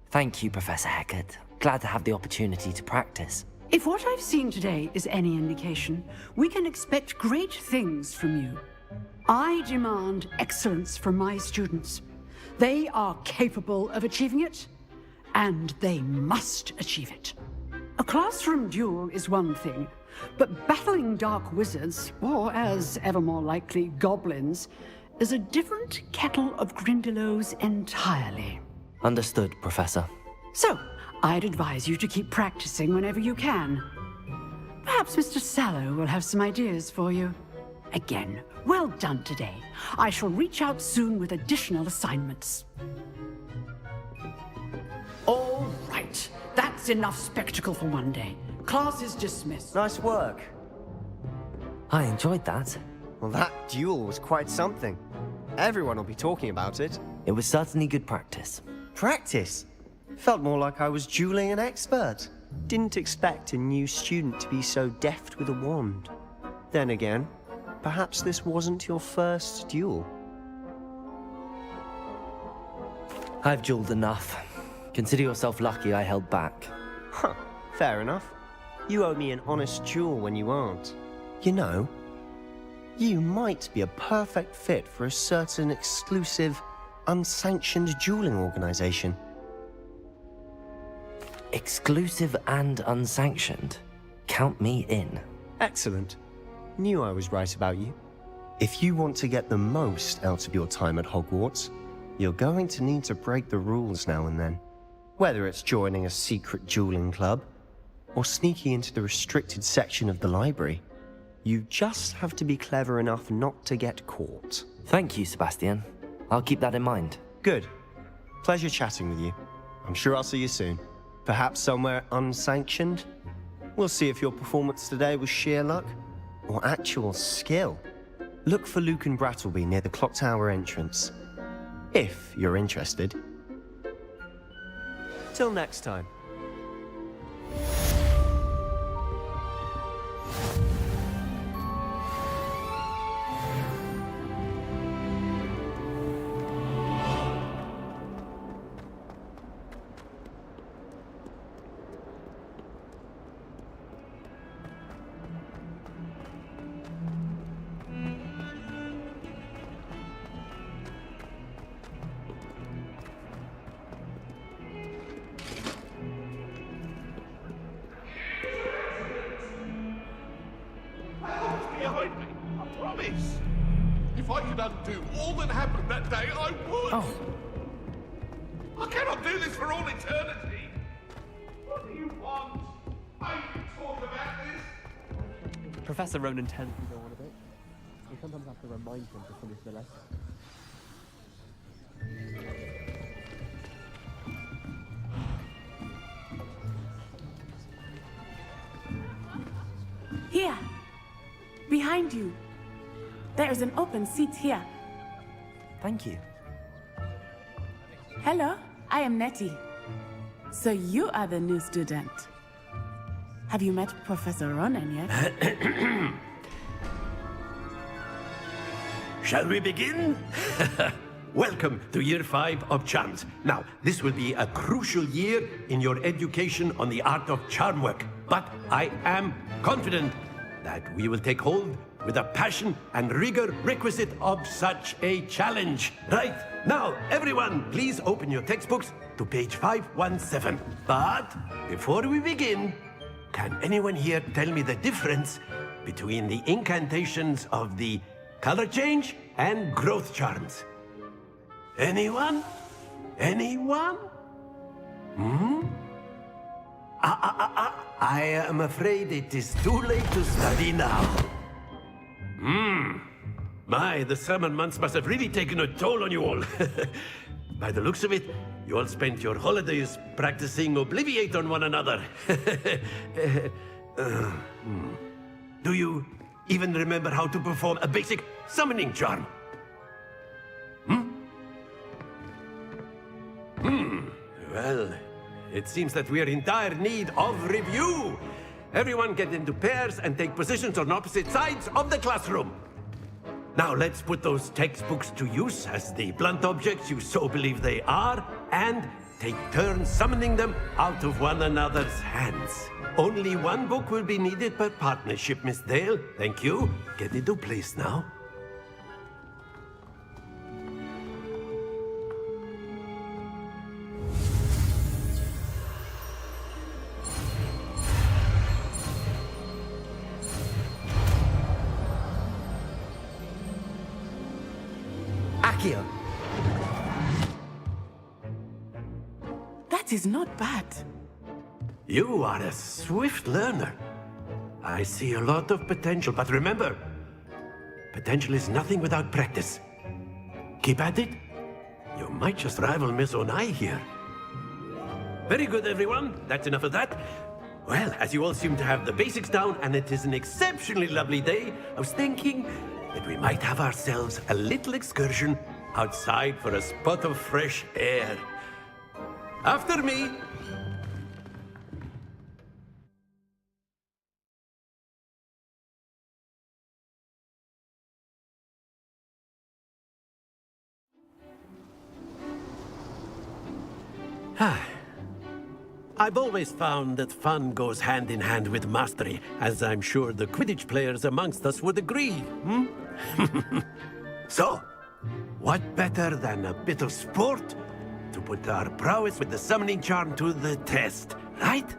Thank you, Professor Hecat. Glad to have the opportunity to practice. If what I've seen today is any indication, we can expect great things from you. I demand excellence from my students. They are capable of achieving it, and they must achieve it. A classroom duel is one thing, but battling dark wizards, or as ever more likely, goblins, is a different kettle of Grindylows entirely. Understood, Professor. So, I'd advise you to keep practicing whenever you can. Perhaps Mr. Sallow will have some ideas for you. Again, well done today. I shall reach out soon with additional assignments. All right, that's enough spectacle for one day. Class is dismissed. Nice work. I enjoyed that. Well, that duel was quite something. Everyone will be talking about it. It was certainly good practice. Practice? Felt more like I was dueling an expert. Didn't expect a new student to be so deft with a wand. Then again, perhaps this wasn't your first duel. I've dueled enough. Consider yourself lucky I held back. Huh, fair enough. You owe me an honest jewel when you aren't. You know, you might be a perfect fit for a certain exclusive, unsanctioned dueling organization. Exclusive and unsanctioned? Count me in. Excellent. Knew I was right about you. If you want to get the most out of your time at Hogwarts, you're going to need to break the rules now and then. Whether it's joining a secret dueling club, or sneaking into the restricted section of the library, you just have to be clever enough not to get caught. Thank you, Sebastian. I'll keep that in mind. Good. Pleasure chatting with you. I'm sure I'll see you soon. Perhaps somewhere unsanctioned? We'll see if your performance today was sheer luck, or actual skill. Look for Luke and Brattleby near the clock tower entrance, if you're interested. Till next time. Behind me, I promise. If I could undo all that happened that day, I would. Oh. I cannot do this for all eternity. What do you want? I can talk about this. Professor Ronan tends to go on a bit. We sometimes have to remind him to finish the lesson. Here, behind you. There is an open seat here. Thank you. Hello, I am Nettie. So you are the new student. Have you met Professor Ronan yet? Shall we begin? Welcome to Year 5 of Charms. Now, this will be a crucial year in your education on the art of charm work. But I am confident that we will take hold with the passion and rigor requisite of such a challenge. Right, now, everyone, please open your textbooks to page 517. But before we begin, can anyone here tell me the difference between the incantations of the color change and growth charms? Anyone? Anyone? I am afraid it is too late to study now. My, the summer months must have really taken a toll on you all. By the looks of it, you all spent your holidays practicing Obliviate on one another. Do you even remember how to perform a basic summoning charm? Well, it seems that we are in dire need of review. Everyone get into pairs and take positions on opposite sides of the classroom. Now let's put those textbooks to use as the blunt objects you so believe they are, and take turns summoning them out of one another's hands. Only one book will be needed per partnership, Miss Dale. Thank you. Get into place now. Accio. That is not bad. You are a swift learner. I see a lot of potential, but remember, potential is nothing without practice. Keep at it. You might just rival Miss Onai here. Very good, everyone. That's enough of that. Well, as you all seem to have the basics down, and it is an exceptionally lovely day, I was thinking that we might have ourselves a little excursion outside for a spot of fresh air. After me. I've always found that fun goes hand in hand with mastery, as I'm sure the Quidditch players amongst us would agree, hmm? So, what better than a bit of sport to put our prowess with the summoning charm to the test, right?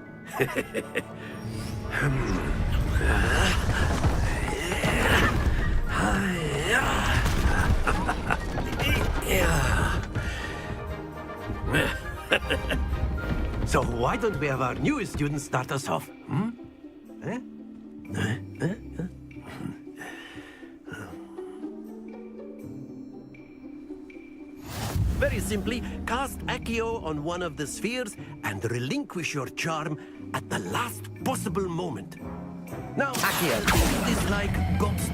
So why don't we have our newest student start us off? Hmm? Very simply, cast Accio on one of the spheres and relinquish your charm at the last possible moment. Now, Accio, think of this like God's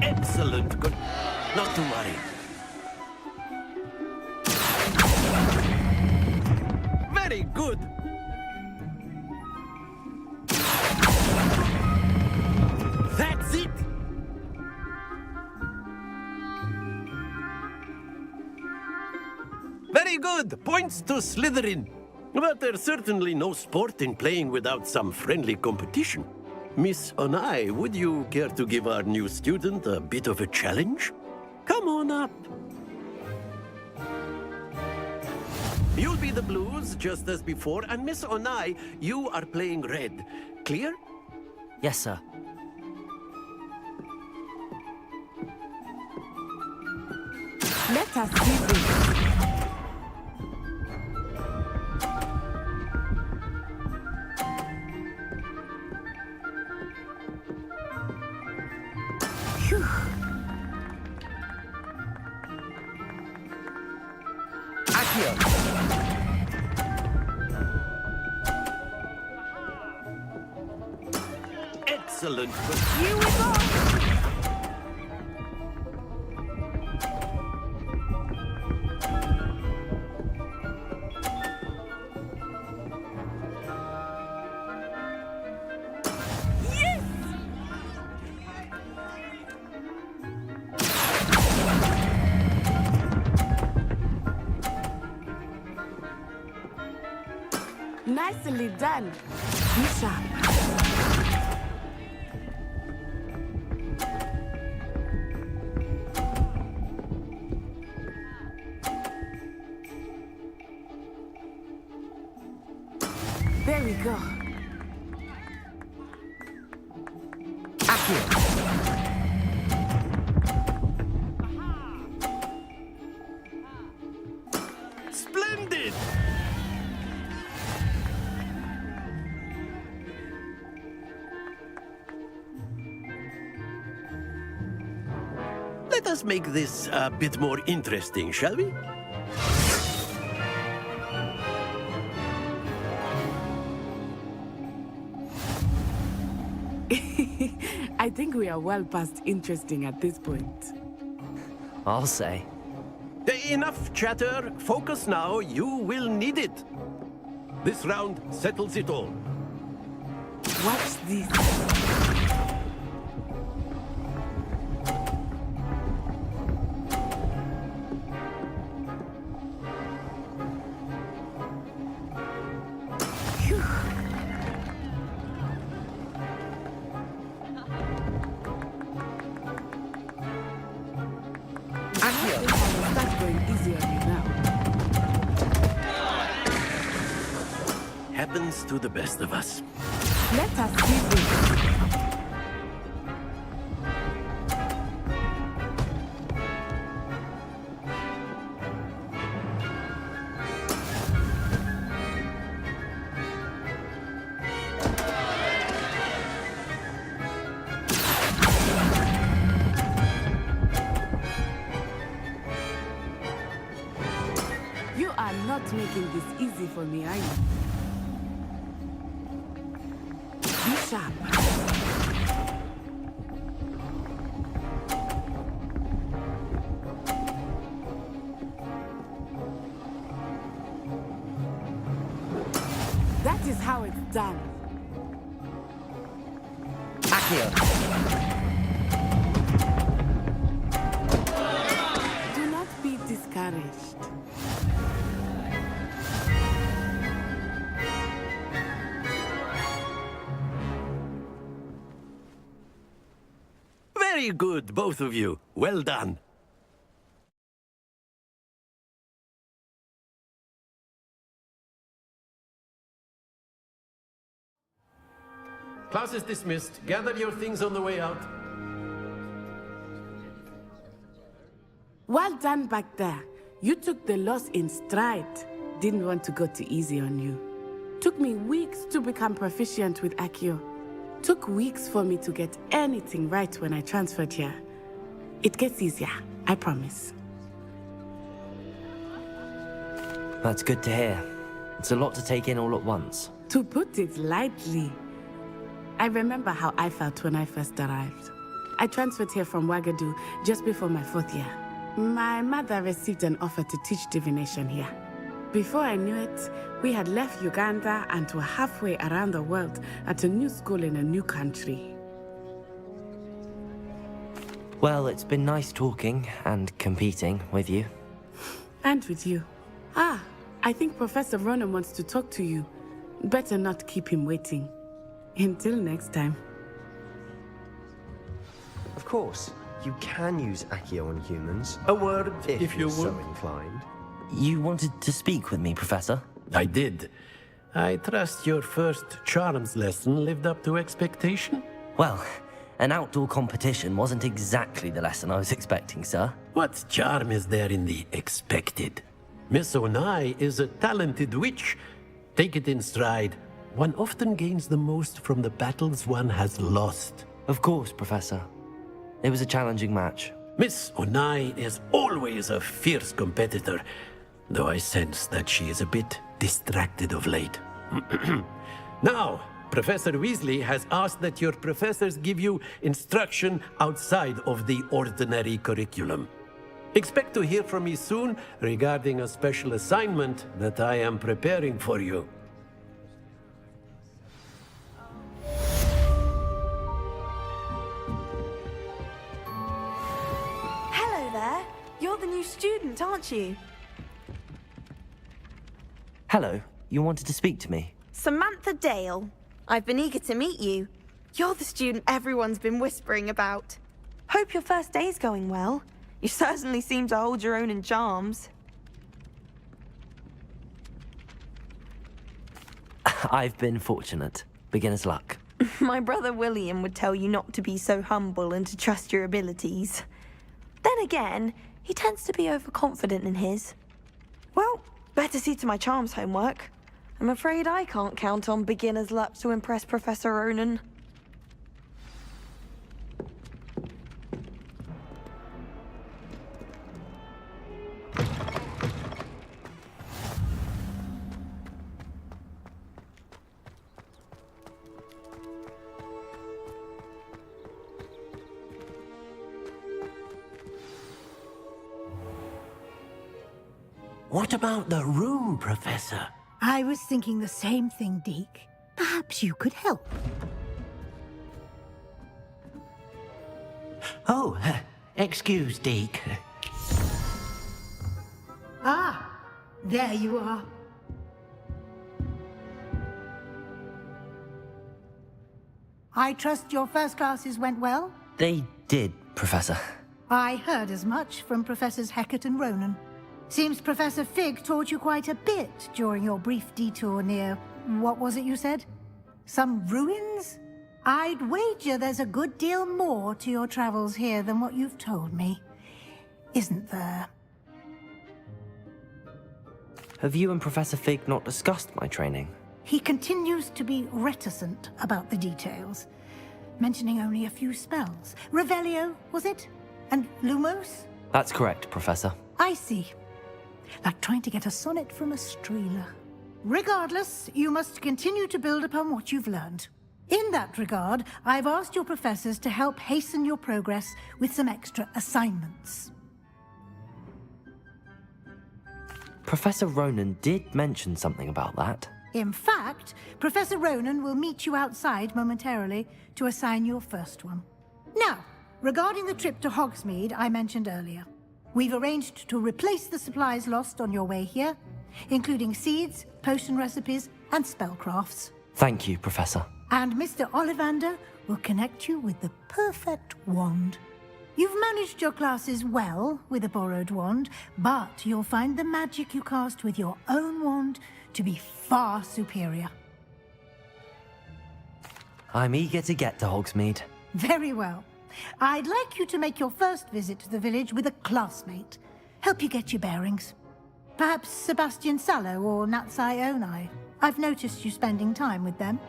excellent good. Not to worry. Very good. That's it. Very good. Points to Slytherin. But there's certainly no sport in playing without some friendly competition. Miss Onai, would you care to give our new student a bit of a challenge? Come on up. You'll be the blues, just as before, and Miss Onai, you are playing red. Clear? Yes, sir. Let us see this. Phew. Accio! Excellent. Here we go. Nicely done. Be sharp. There we go. Accio! Splendid! Let us make this a bit more interesting, shall we? I think we are well past interesting at this point. I'll say. Enough chatter. Focus now. You will need it. This round settles it all. Watch this. Happens to the best of us. Let us see this. You are not making this easy for me, are you? Be sharp. That is how it's done. Accio! Do not be discouraged. Very good, both of you. Well done. Class is dismissed. Gather your things on the way out. Well done back there. You took the loss in stride. Didn't want to go too easy on you. Took me weeks to become proficient with Accio. Took weeks for me to get anything right when I transferred here. It gets easier, I promise. That's good to hear. It's a lot to take in all at once. To put it lightly, I remember how I felt when I first arrived. I transferred here from Wagadu just before my 4th year. My mother received an offer to teach divination here. Before I knew it, we had left Uganda and were halfway around the world at a new school in a new country. Well, it's been nice talking and competing with you. And with you. Ah, I think Professor Ronan wants to talk to you. Better not keep him waiting. Until next time. Of course, you can use Accio on humans. A word, if you you're so would. inclined. You wanted to speak with me, Professor? I did. I trust your first charms lesson lived up to expectation? Well, an outdoor competition wasn't exactly the lesson I was expecting, sir. What charm is there in the expected? Miss Onai is a talented witch. Take it in stride. One often gains the most from the battles one has lost. Of course, Professor. It was a challenging match. Miss Onai is always a fierce competitor, though I sense that she is a bit distracted of late. Now, Professor Weasley has asked that your professors give you instruction outside of the ordinary curriculum. Expect to hear from me soon regarding a special assignment that I am preparing for you. Hello there. You're the new student, aren't you? Hello, you wanted to speak to me? Samantha Dale. I've been eager to meet you. You're the student everyone's been whispering about. Hope your first day's going well. You certainly seem to hold your own in charms. I've been fortunate. Beginner's luck. My brother William would tell you not to be so humble and to trust your abilities. Then again, he tends to be overconfident in his. Well, better see to my charms homework. I'm afraid I can't count on beginner's luck to impress Professor Ronan. What about the room, Professor? I was thinking the same thing, Deke. Perhaps you could help. Oh, excuse, Deke. Ah, there you are. I trust your first classes went well? They did, Professor. I heard as much from Professors Hecat and Ronan. Seems Professor Fig taught you quite a bit during your brief detour near... what was it you said? Some ruins? I'd wager there's a good deal more to your travels here than what you've told me. Isn't there? Have you and Professor Fig not discussed my training? He continues to be reticent about the details, mentioning only a few spells. Revelio, was it? And Lumos? That's correct, Professor. I see. Like trying to get a sonnet from a streeler. Regardless, you must continue to build upon what you've learned. In that regard, I've asked your professors to help hasten your progress with some extra assignments. Professor Ronan did mention something about that. In fact, Professor Ronan will meet you outside momentarily to assign your first one. Now, regarding the trip to Hogsmeade I mentioned earlier, we've arranged to replace the supplies lost on your way here, including seeds, potion recipes, and spellcrafts. Thank you, Professor. And Mr. Ollivander will connect you with the perfect wand. You've managed your classes well with a borrowed wand, but you'll find the magic you cast with your own wand to be far superior. I'm eager to get to Hogsmeade. Very well. I'd like you to make your first visit to the village with a classmate. Help you get your bearings. Perhaps Sebastian Sallow or Natsai Onai. I've noticed you spending time with them.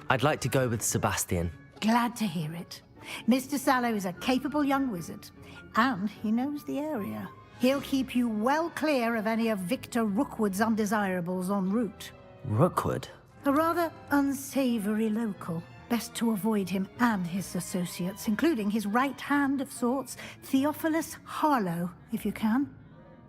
I'd like to go with Sebastian. Glad to hear it. Mr. Sallow is a capable young wizard, and he knows the area. He'll keep you well clear of any of Victor Rookwood's undesirables en route. Rookwood? A rather unsavory local. Best to avoid him and his associates, including his right hand of sorts, Theophilus Harlow, if you can.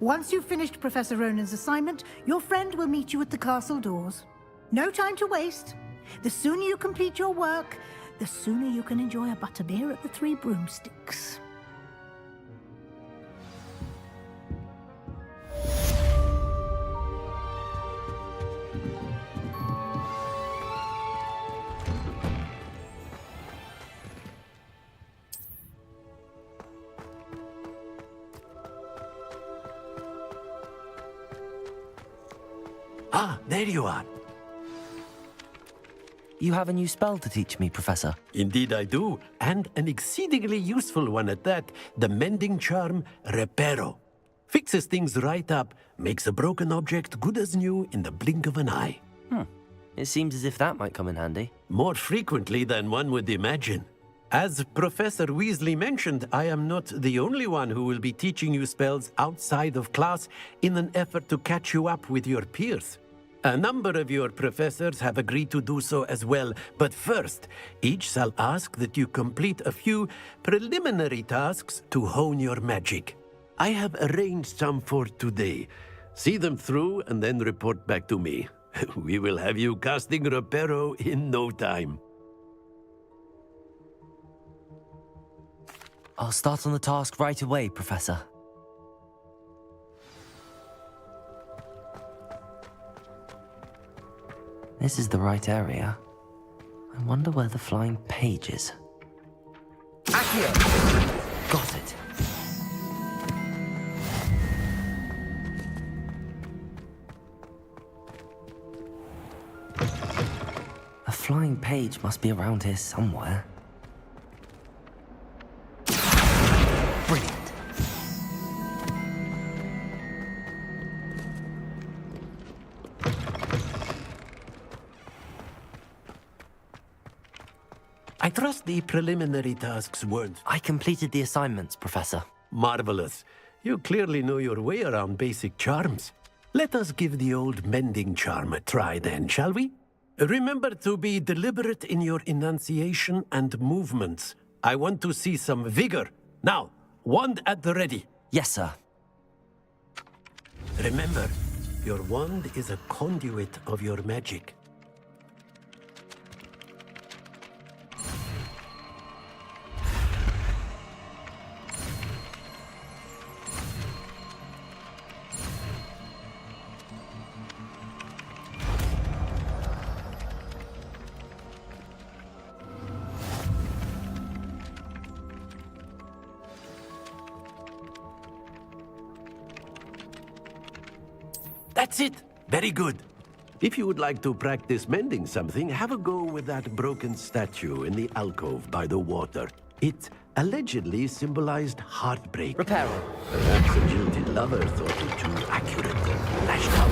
Once you've finished Professor Ronan's assignment, your friend will meet you at the castle doors. No time to waste. The sooner you complete your work, the sooner you can enjoy a butterbeer at the Three Broomsticks. Ah, there you are. You have a new spell to teach me, Professor. Indeed I do, and an exceedingly useful one at that. The mending charm, Reparo. Fixes things right up, makes a broken object good as new in the blink of an eye. It seems as if that might come in handy. More frequently than one would imagine. As Professor Weasley mentioned, I am not the only one who will be teaching you spells outside of class in an effort to catch you up with your peers. A number of your professors have agreed to do so as well, but first, each shall ask that you complete a few preliminary tasks to hone your magic. I have arranged some for today. See them through and then report back to me. We will have you casting Reparo in no time. I'll start on the task right away, Professor. This is the right area. I wonder where the flying page is. Accio! Got it. A flying page must be around here somewhere. Brilliant. I trust the preliminary tasks weren't... I completed the assignments, Professor. Marvelous. You clearly know your way around basic charms. Let us give the old mending charm a try then, shall we? Remember to be deliberate in your enunciation and movements. I want to see some vigor. Now, wand at the ready. Yes, sir. Remember, your wand is a conduit of your magic. That's it! Very good. If you would like to practice mending something, have a go with that broken statue in the alcove by the water. It allegedly symbolized heartbreak. Reparo. Perhaps a jilted lover thought it too accurate and lashed out.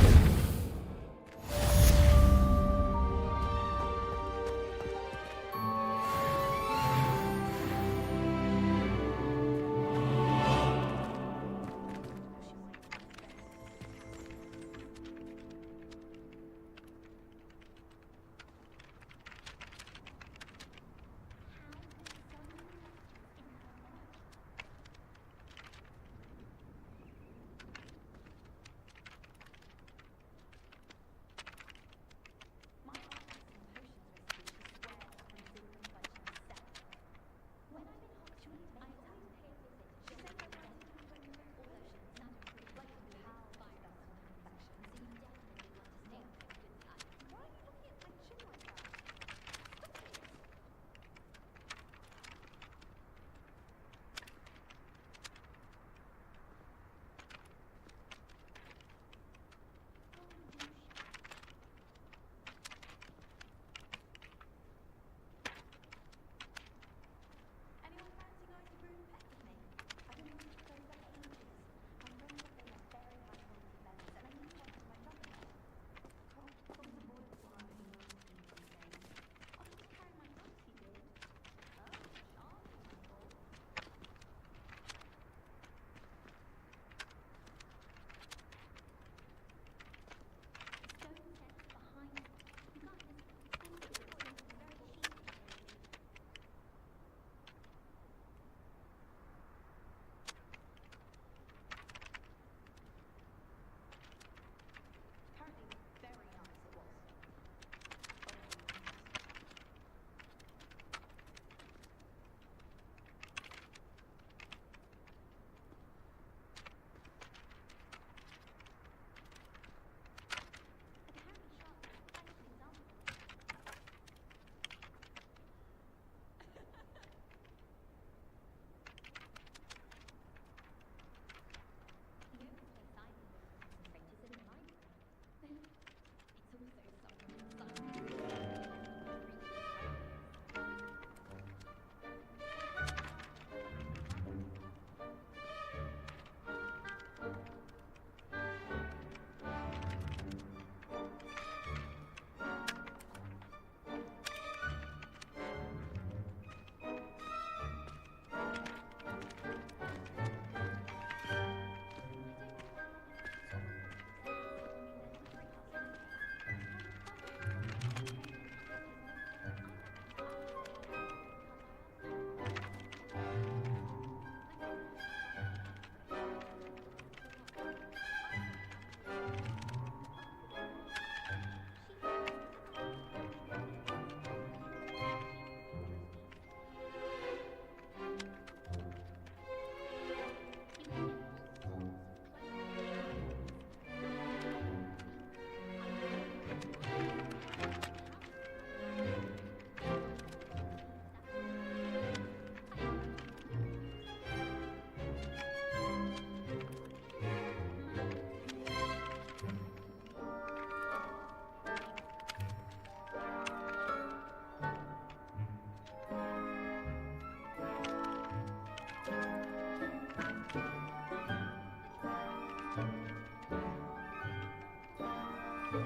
How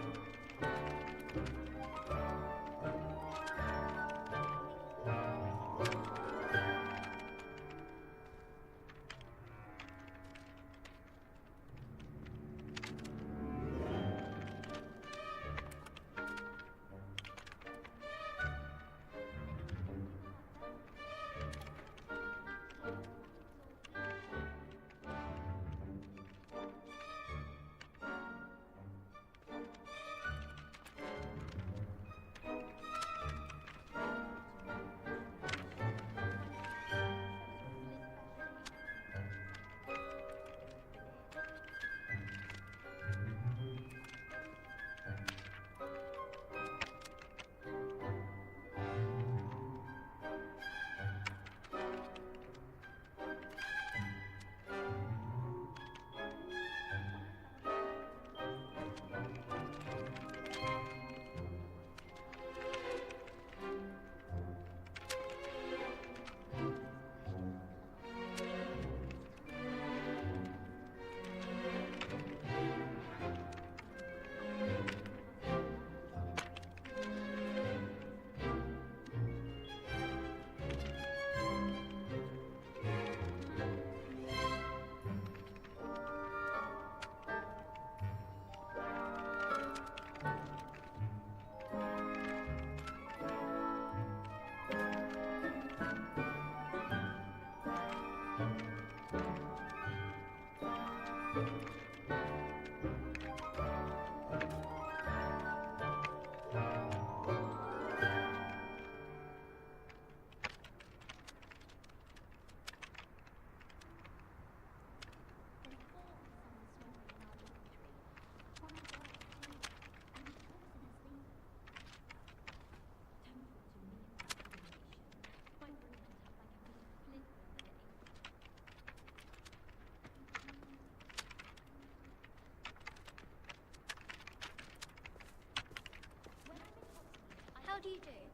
do you do?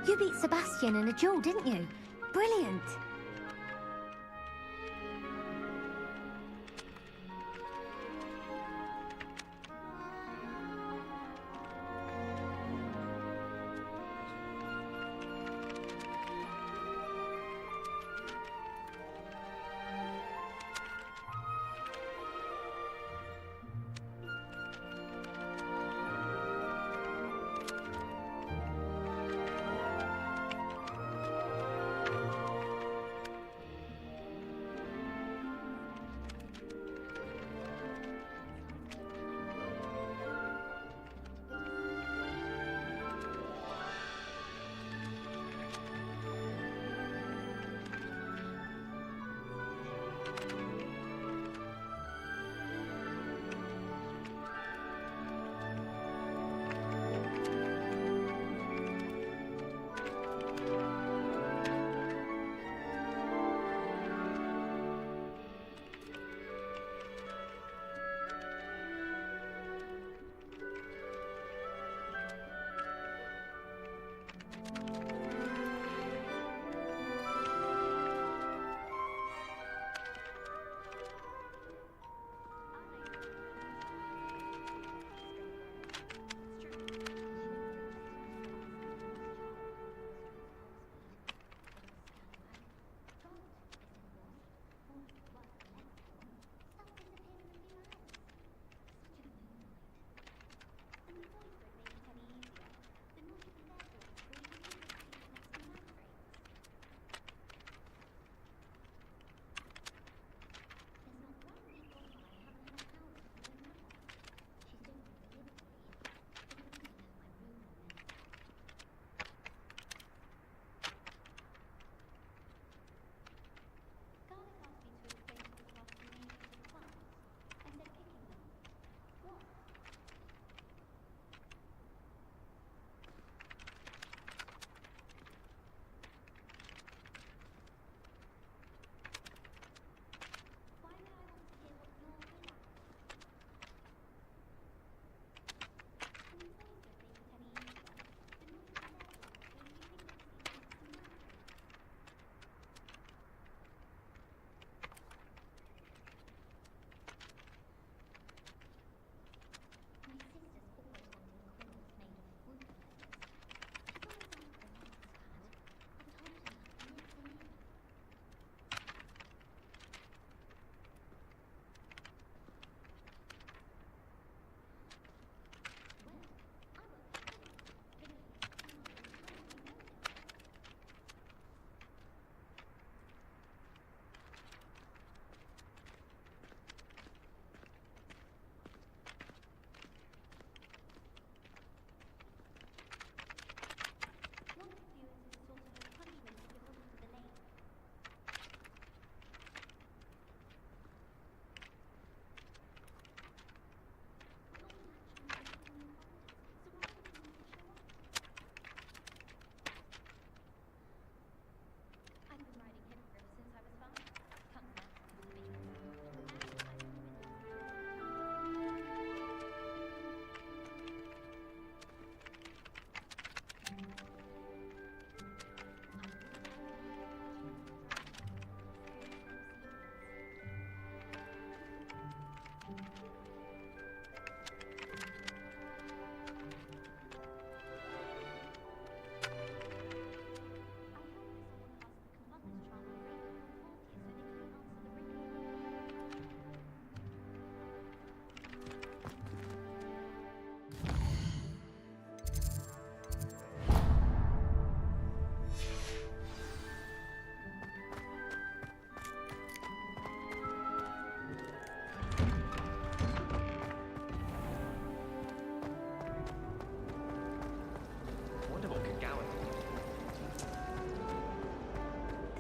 You beat Sebastian in a duel, didn't you? Brilliant.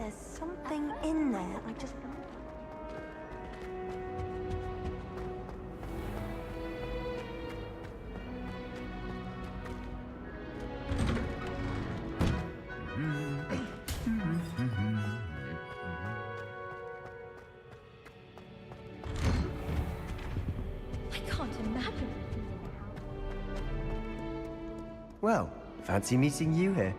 There's something in there. I just... I can't imagine. Well, fancy meeting you here.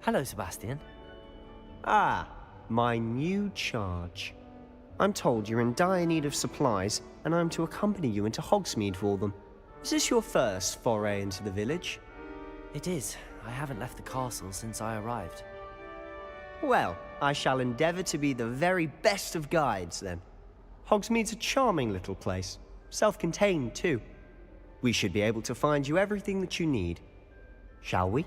Hello, Sebastian. Ah, my new charge. I'm told you're in dire need of supplies, and I'm to accompany you into Hogsmeade for them. Is this your first foray into the village? It is. I haven't left the castle since I arrived. Well, I shall endeavour to be the very best of guides, then. Hogsmeade's a charming little place. Self-contained, too. We should be able to find you everything that you need. Shall we?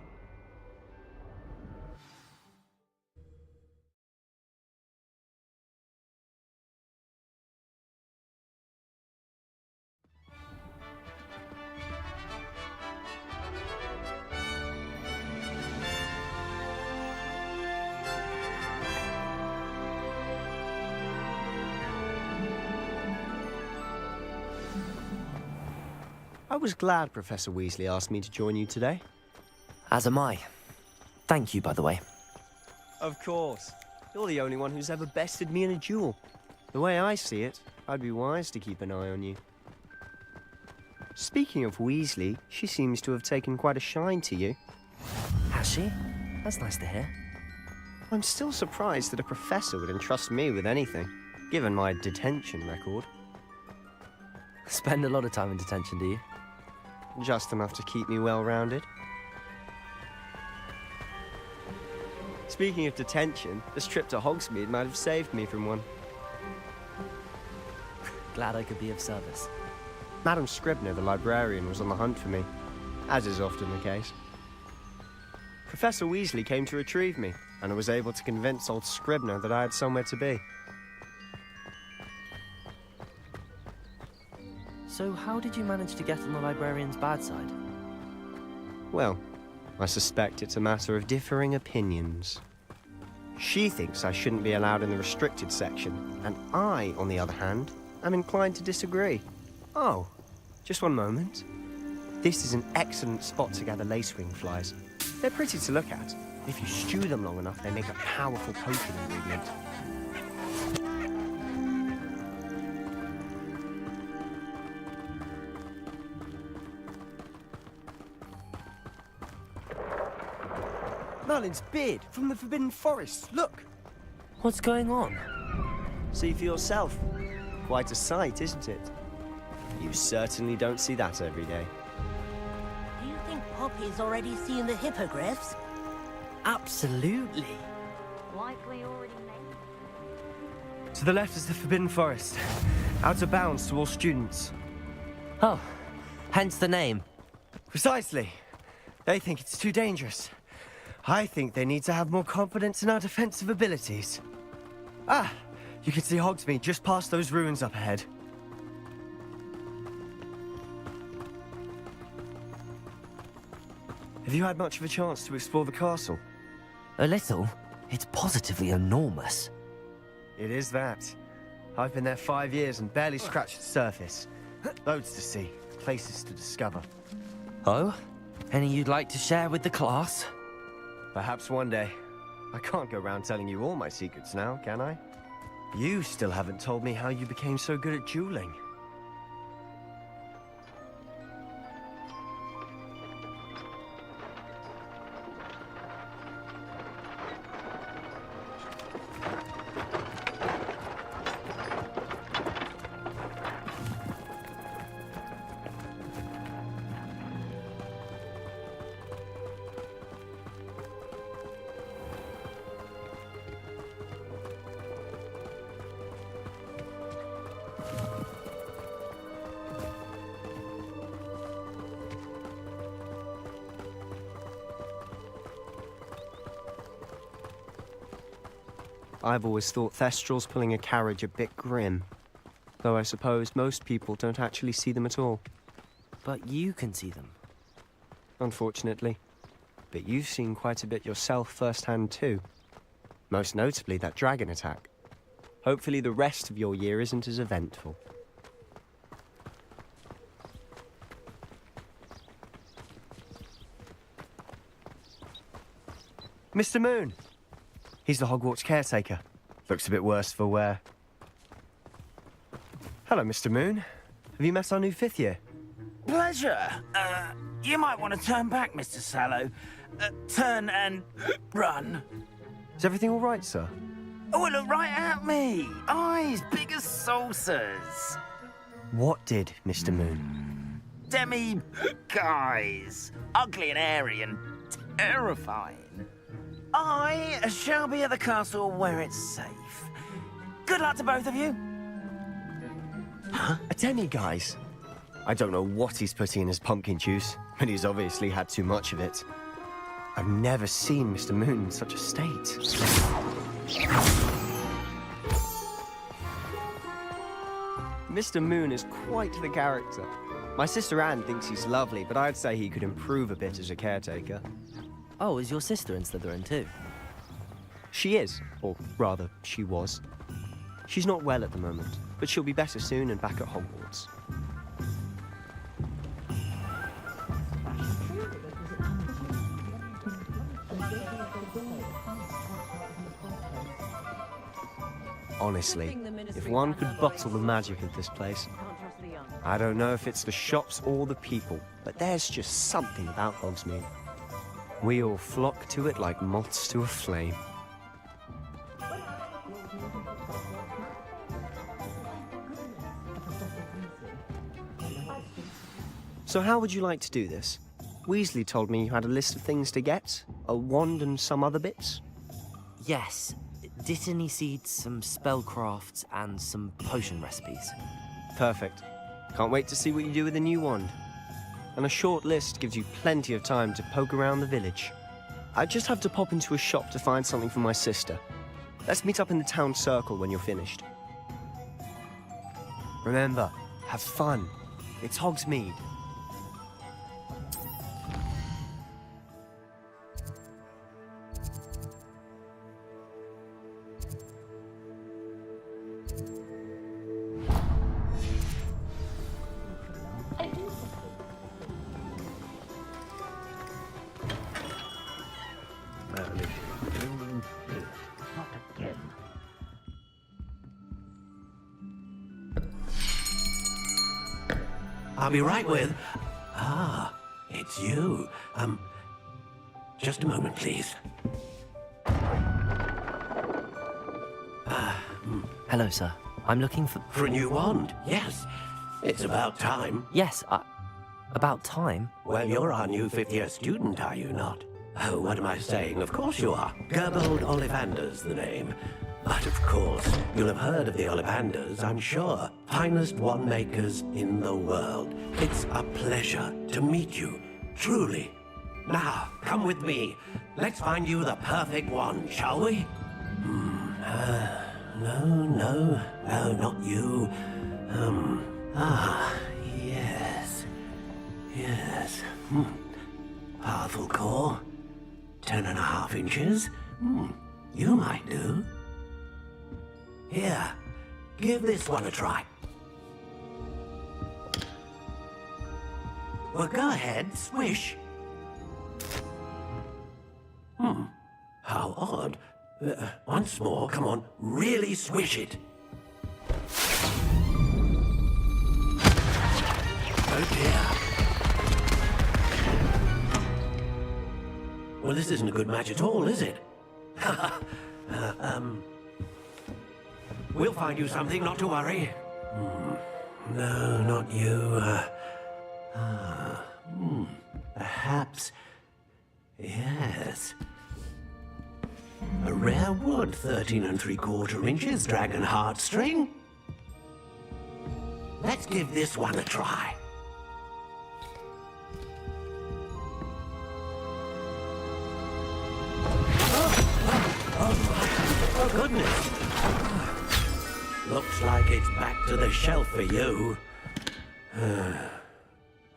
I was glad Professor Weasley asked me to join you today. As am I. Thank you, by the way. Of course. You're the only one who's ever bested me in a duel. The way I see it, I'd be wise to keep an eye on you. Speaking of Weasley, she seems to have taken quite a shine to you. Has she? That's nice to hear. I'm still surprised that a professor would entrust me with anything, given my detention record. Spend a lot of time in detention, do you? Just enough to keep me well-rounded. Speaking of detention, this trip to Hogsmeade might have saved me from one. Glad I could be of service. Madam Scribner, the librarian, was on the hunt for me, as is often the case. Professor Weasley came to retrieve me, and I was able to convince old Scribner that I had somewhere to be. So how did you manage to get on the librarian's bad side? Well, I suspect it's a matter of differing opinions. She thinks I shouldn't be allowed in the restricted section, and I, on the other hand, am inclined to disagree. Oh, just one moment. This is an excellent spot to gather lacewing flies. They're pretty to look at. If you stew them long enough, they make a powerful potion ingredient. Merlin's beard from the Forbidden Forest. Look! What's going on? See for yourself. Quite a sight, isn't it? You certainly don't see that every day. Do you think Poppy's already seen the hippogriffs? Absolutely. Likely already made. To the left is the Forbidden Forest. Out of bounds to all students. Oh, hence the name. Precisely. They think it's too dangerous. I think they need to have more confidence in our defensive abilities. Ah, you can see Hogsmeade just past those ruins up ahead. Have you had much of a chance to explore the castle? A little. It's positively enormous. It is that. I've been there 5 years and barely scratched the surface. Loads to see, places to discover. Oh? Any you'd like to share with the class? Perhaps one day. I can't go around telling you all my secrets now, can I? You still haven't told me how you became so good at dueling. I've always thought Thestrals pulling a carriage a bit grim. Though I suppose most people don't actually see them at all. But you can see them. Unfortunately. But you've seen quite a bit yourself firsthand too. Most notably that dragon attack. Hopefully the rest of your year isn't as eventful. Mr. Moon! He's the Hogwarts caretaker. Looks a bit worse for wear. Hello, Mr. Moon. Have you met our new 5th year? Pleasure. You might want to turn back, Mr. Sallow. turn and run. Is everything all right, sir? Oh, look right at me. Eyes big as saucers. What did, Mr. Moon? Guys, ugly and airy and terrifying. I shall be at the castle where it's safe. Good luck to both of you. Huh? A demi-guise? I don't know what he's putting in his pumpkin juice, but he's obviously had too much of it. I've never seen Mr. Moon in such a state. Mr. Moon is quite the character. My sister Anne thinks he's lovely, but I'd say he could improve a bit as a caretaker. Oh, is your sister in Slytherin too? She is, or rather, she was. She's not well at the moment, but she'll be better soon and back at Hogwarts. Honestly, if one could bottle the magic of this place. I don't know if it's the shops or the people, but there's just something about Hogsmeade. We all flock to it like moths to a flame. So how would you like to do this? Weasley told me you had a list of things to get, a wand and some other bits. Yes. Dittany seeds, some spellcrafts, and some potion recipes. Perfect. Can't wait to see what you do with the new wand. And a short list gives you plenty of time to poke around the village. I just have to pop into a shop to find something for my sister. Let's meet up in the town circle when you're finished. Remember, have fun. It's Hogsmeade. I'll be right with... Ah, it's you. Just a moment, please. Hello, sir. I'm looking for... For a new wand, yes. It's about time. Yes, about time? Well, you're our new fifth-year student, are you not? Oh, what am I saying? Of course you are. Gerbold Ollivander's the name. But of course, you'll have heard of the Ollivanders, I'm sure. Finest wand makers in the world. It's a pleasure to meet you, truly. Now, come with me. Let's find you the perfect wand, shall we? No, not you. Yes. Powerful core. 10.5 inches. You might do. Here, give this one a try. Well, go ahead, swish. How odd. Once more, come on, really swish it. Oh dear. Well, this isn't a good match at all, is it? We'll find you something, not to worry. No, not you. Perhaps... Yes. A rare wood, 13 3/4 inches, dragon heartstring. Let's give this one a try. Oh, goodness. Looks like it's back to the shelf for you.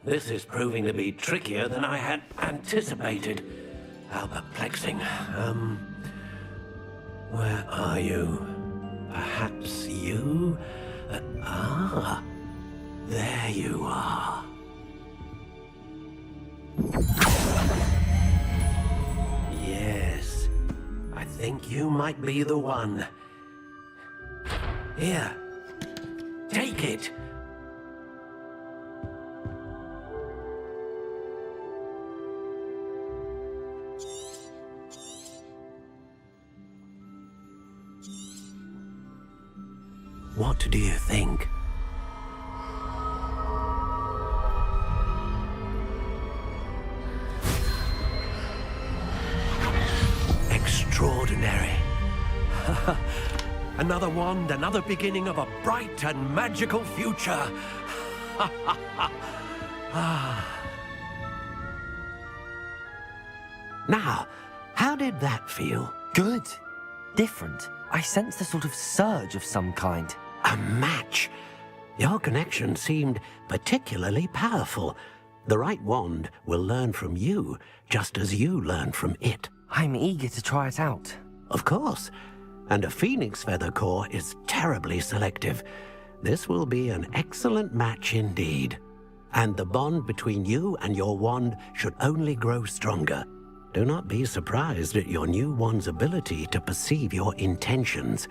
This is proving to be trickier than I had anticipated. How perplexing. Where are you? Perhaps you? There you are. Yes, I think you might be the one. Here, take it. What do you think? Extraordinary. Another wand, another beginning of a bright and magical future. Now, how did that feel? Good. Different. I sensed a sort of surge of some kind. A match. Your connection seemed particularly powerful. The right wand will learn from you, just as you learn from it. I'm eager to try it out. Of course. And a phoenix feather core is terribly selective. This will be an excellent match indeed. And the bond between you and your wand should only grow stronger. Do not be surprised at your new wand's ability to perceive your intentions,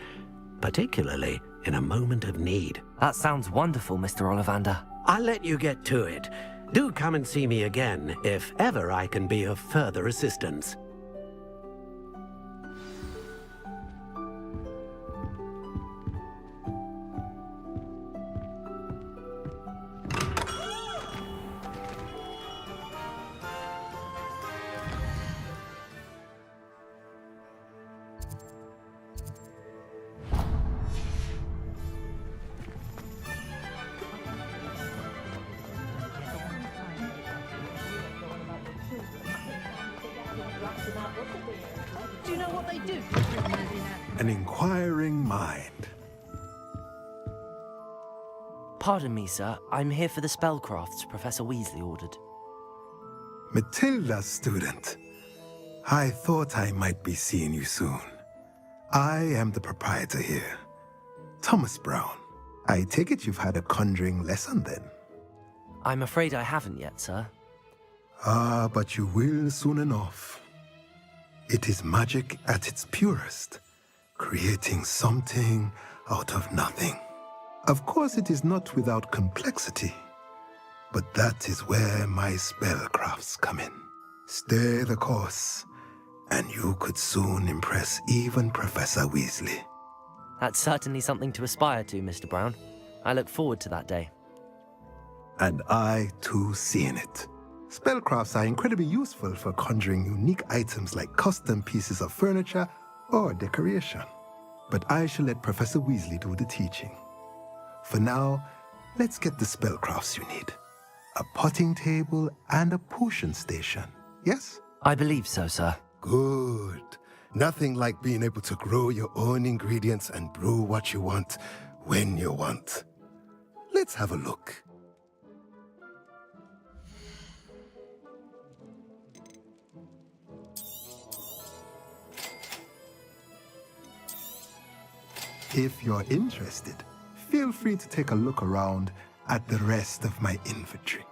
particularly in a moment of need. That sounds wonderful, Mr. Ollivander. I'll let you get to it. Do come and see me again if ever I can be of further assistance. Do you know what they do? An inquiring mind. Pardon me, sir. I'm here for the spellcrafts Professor Weasley ordered. Matilda's student. I thought I might be seeing you soon. I am the proprietor here, Thomas Brown. I take it you've had a conjuring lesson then? I'm afraid I haven't yet, sir. Ah, but you will soon enough. It is magic at its purest, creating something out of nothing. Of course, it is not without complexity, but that is where my spellcrafts come in. Stay the course, and you could soon impress even Professor Weasley. That's certainly something to aspire to, Mr. Brown. I look forward to that day. And I, too, see in it. Spellcrafts are incredibly useful for conjuring unique items like custom pieces of furniture or decoration. But I shall let Professor Weasley do the teaching. For now, let's get the spellcrafts you need. A potting table and a potion station, yes? I believe so, sir. Good. Nothing like being able to grow your own ingredients and brew what you want when you want. Let's have a look. If you're interested, feel free to take a look around at the rest of my inventory.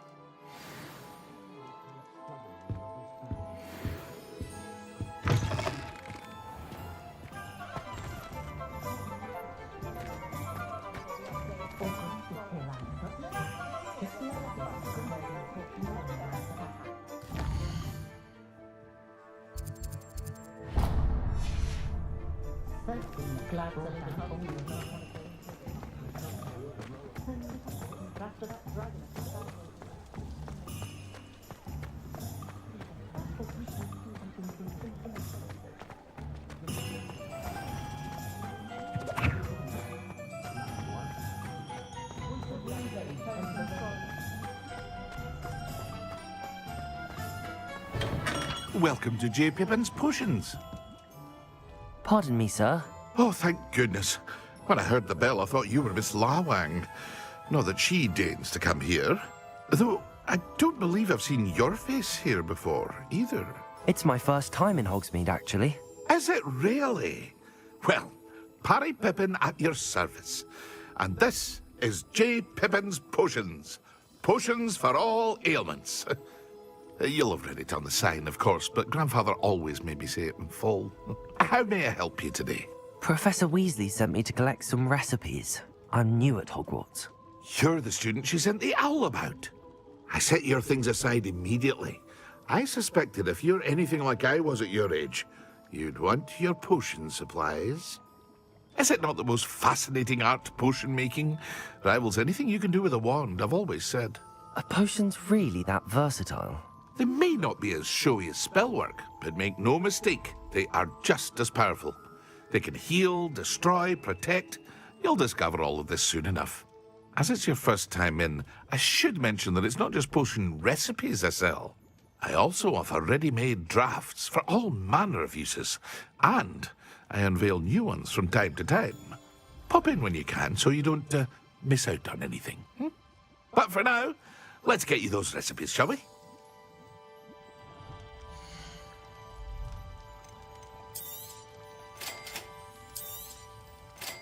Welcome to J. Pippin's Potions. Pardon me, sir. Oh, thank goodness. When I heard the bell, I thought you were Miss Lawang. Not that she deigns to come here. Though, I don't believe I've seen your face here before, either. It's my first time in Hogsmeade, actually. Is it really? Well, Parry Pippin at your service. And this is J. Pippin's Potions. Potions for all ailments. You'll have read it on the sign, of course, but Grandfather always made me say it in full. How may I help you today? Professor Weasley sent me to collect some recipes. I'm new at Hogwarts. You're the student she sent the owl about. I set your things aside immediately. I suspected if you're anything like I was at your age, you'd want your potion supplies. Is it not the most fascinating art, potion making? Rivals anything you can do with a wand, I've always said. Are potions really that versatile? They may not be as showy as spellwork, but make no mistake, they are just as powerful. They can heal, destroy, protect. You'll discover all of this soon enough. As it's your first time in, I should mention that it's not just potion recipes I sell. I also offer ready-made drafts for all manner of uses, and I unveil new ones from time to time. Pop in when you can so you don't miss out on anything. But for now, let's get you those recipes, shall we?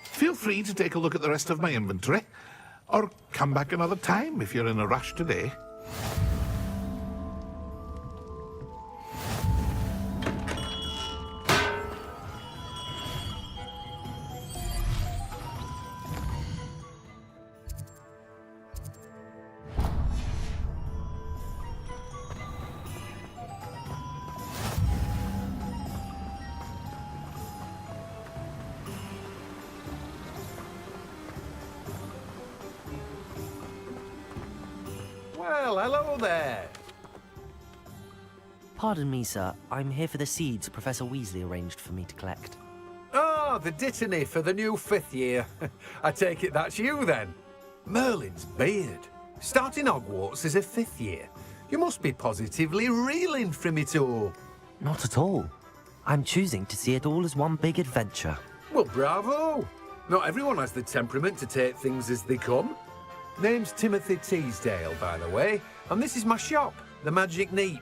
Feel free to take a look at the rest of my inventory, or come back another time if you're in a rush today. Well, hello there. Pardon me, sir. I'm here for the seeds Professor Weasley arranged for me to collect. Oh, the dittany for the new 5th year. I take it that's you, then. Merlin's beard. Starting Hogwarts as a 5th year. You must be positively reeling from it all. Not at all. I'm choosing to see it all as one big adventure. Well, bravo. Not everyone has the temperament to take things as they come. Name's Timothy Teasdale, by the way, and this is my shop, the Magic Neep.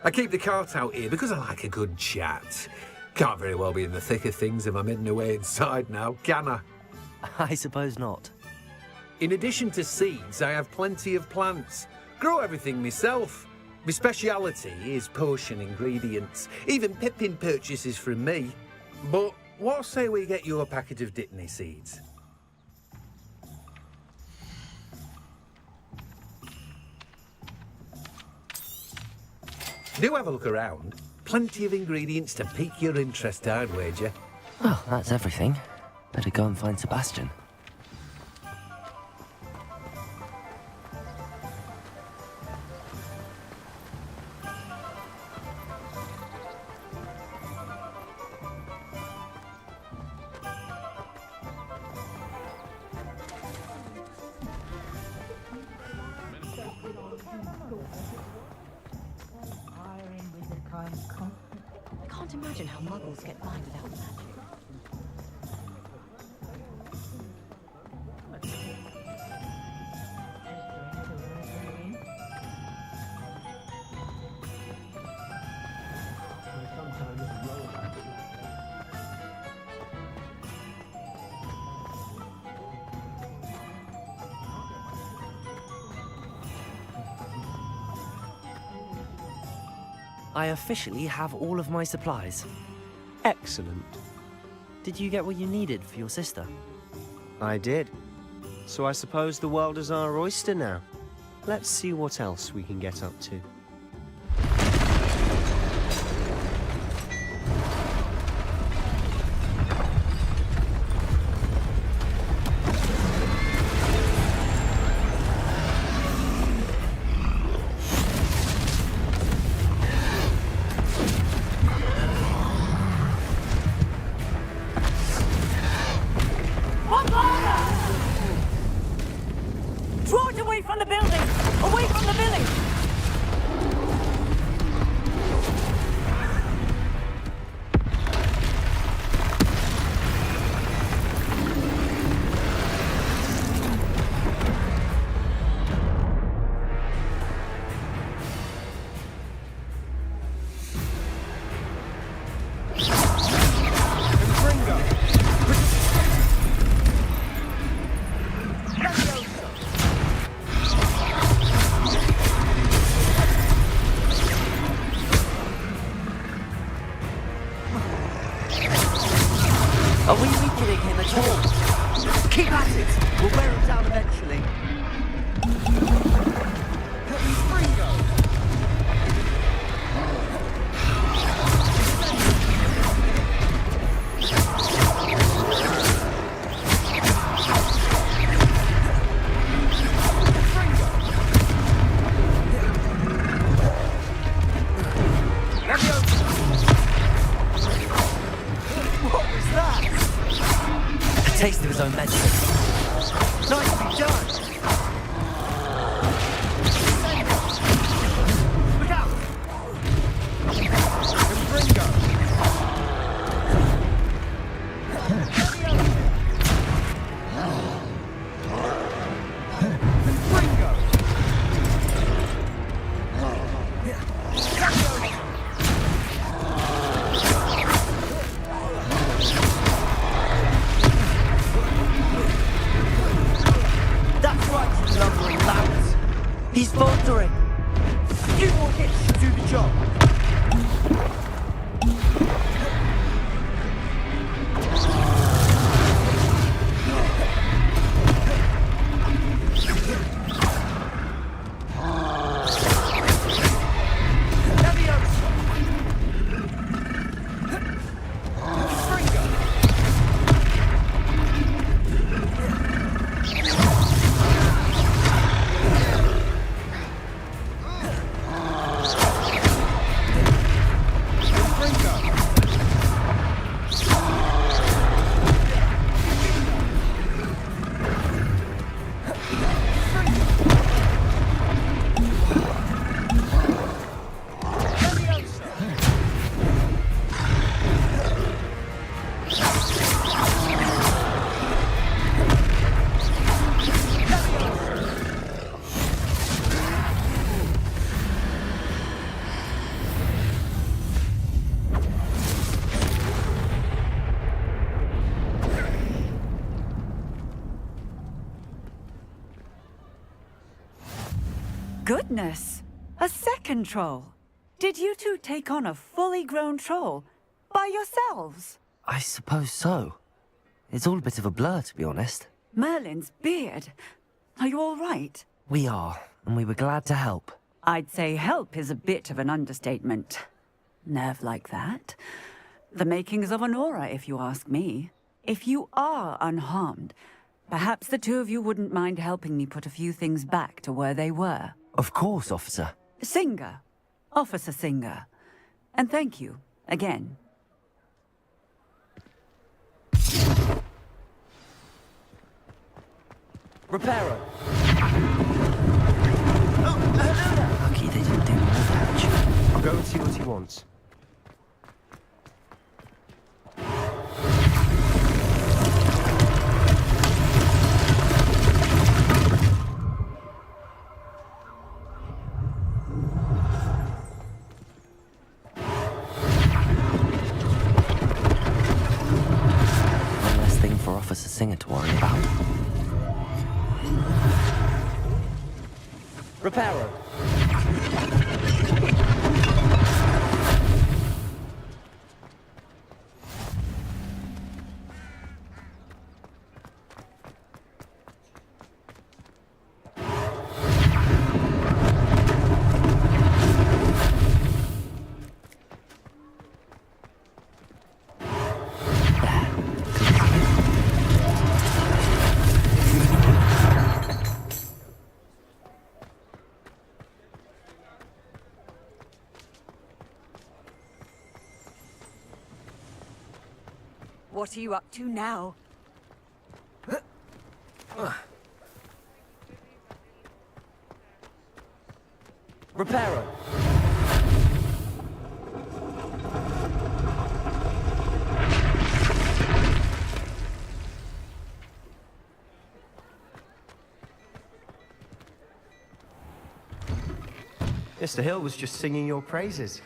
I keep the cart out here because I like a good chat. Can't very well be in the thick of things if I'm hidden away inside now, can I? I suppose not. In addition to seeds, I have plenty of plants. Grow everything myself. My speciality is potion ingredients. Even Pippin purchases from me. But what say we get you a packet of Dittany seeds? Do have a look around. Plenty of ingredients to pique your interest, I'd wager. Well, that's everything. Better go and find Sebastian. I can't imagine how muggles get by without magic. I officially have all of my supplies. Excellent. Did you get what you needed for your sister? I did. So I suppose the world is our oyster now. Let's see what else we can get up to. Draw it away from the building! Away from the village! Are we weakening him at all? Keep at it! We'll wear him down eventually. taste of his own medicine. Nicely done! Look out! Ringo! He's faltering. Few more hits to do the job. Goodness! A second troll! Did you two take on a fully grown troll by yourselves? I suppose so. It's all a bit of a blur, to be honest. Merlin's beard. Are you all right? We are, and we were glad to help. I'd say help is a bit of an understatement. Nerve like that. The makings of an aura, if you ask me. If you are unharmed, perhaps the two of you wouldn't mind helping me put a few things back to where they were. Of course, officer. Singer. Officer Singer. And thank you, again. Reparo! Lucky they didn't do more damage. I'll go and see what he wants. One less thing for Officer Singer to worry about. Reparo! What are you up to now? Reparo! Mr. Hill was just singing your praises.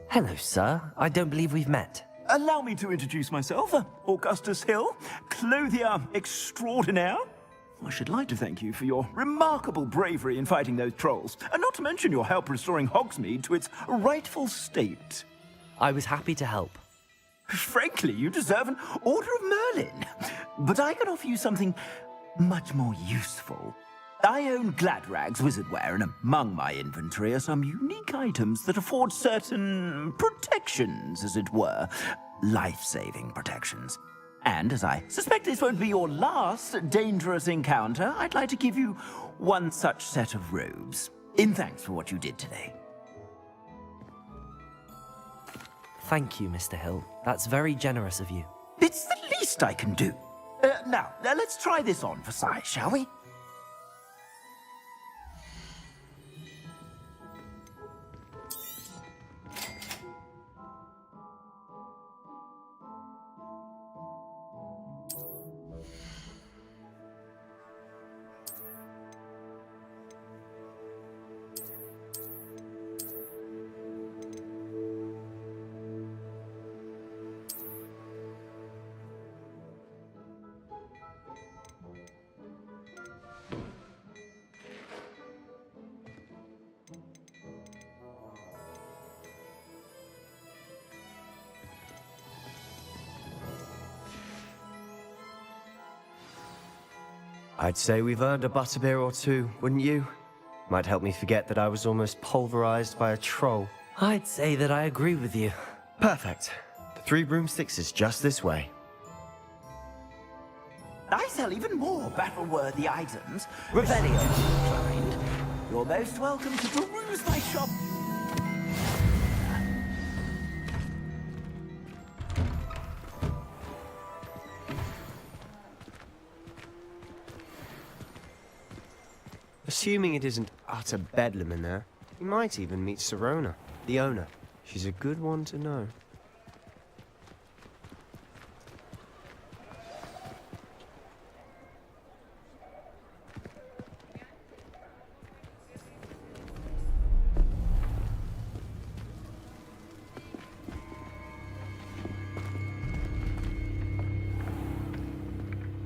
Hello, sir. I don't believe we've met. Allow me to introduce myself, Augustus Hill, clothier extraordinaire. I should like to thank you for your remarkable bravery in fighting those trolls, and not to mention your help restoring Hogsmeade to its rightful state. I was happy to help. Frankly, you deserve an Order of Merlin. But I can offer you something much more useful. I own Gladrag's wizardware, and among my inventory are some unique items that afford certain protections, as it were. Life-saving protections. And as I suspect this won't be your last dangerous encounter, I'd like to give you one such set of robes, in thanks for what you did today. Thank you, Mr. Hill. That's very generous of you. It's the least I can do. Now, let's try this on for size, shall we? I'd say we've earned a butterbeer or two, wouldn't you? Might help me forget that I was almost pulverized by a troll. I'd say that I agree with you. Perfect. The 3 broomsticks is just this way. I sell even more battle-worthy items. Revelio inclined. You're most welcome to peruse my shop. Assuming it isn't utter bedlam in there, you might even meet Sirona, the owner. She's a good one to know.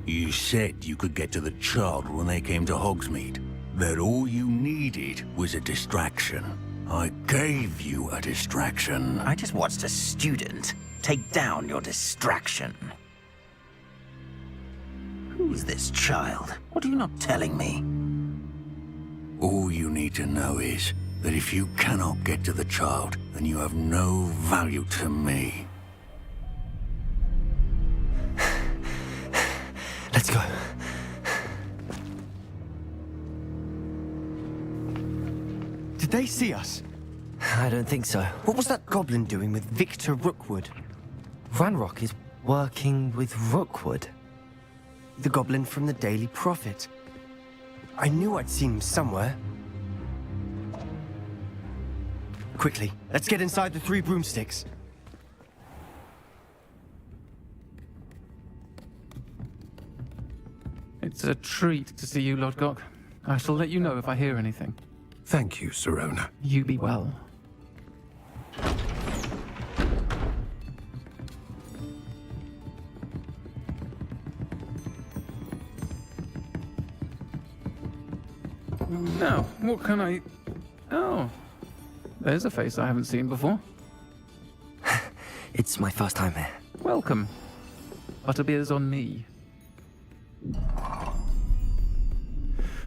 You said you could get to the child when they came to Hogsmeade. That all you needed was a distraction. I gave you a distraction. I just watched a student take down your distraction. Who's this child? What are you not telling me? All you need to know is that if you cannot get to the child, then you have no value to me. Let's go. Did they see us? I don't think so. What was that goblin doing with Victor Rookwood? Ranrock is working with Rookwood. The goblin from the Daily Prophet. I knew I'd seen him somewhere. Quickly, let's get inside the 3 broomsticks. It's a treat to see you, Lodgok. I shall let you know if I hear anything. Thank you, Sirona. You be well. Now, what can I... Oh, there's a face I haven't seen before. It's my first time here. Welcome. Butterbeer's on me.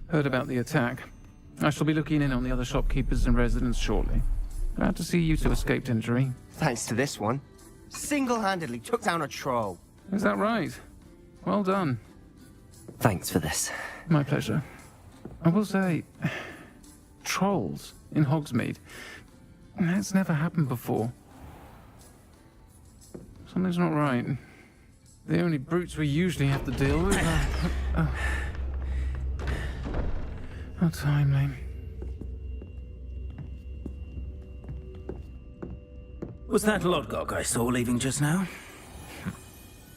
Heard about the attack. I shall be looking in on the other shopkeepers and residents shortly. Glad to see you two escaped injury. Thanks to this one. Single-handedly took down a troll. Is that right? Well done. Thanks for this. My pleasure. I will say, trolls in Hogsmeade. That's never happened before. Something's not right. The only brutes we usually have to deal with are... How timely. Was that Lodgok I saw leaving just now?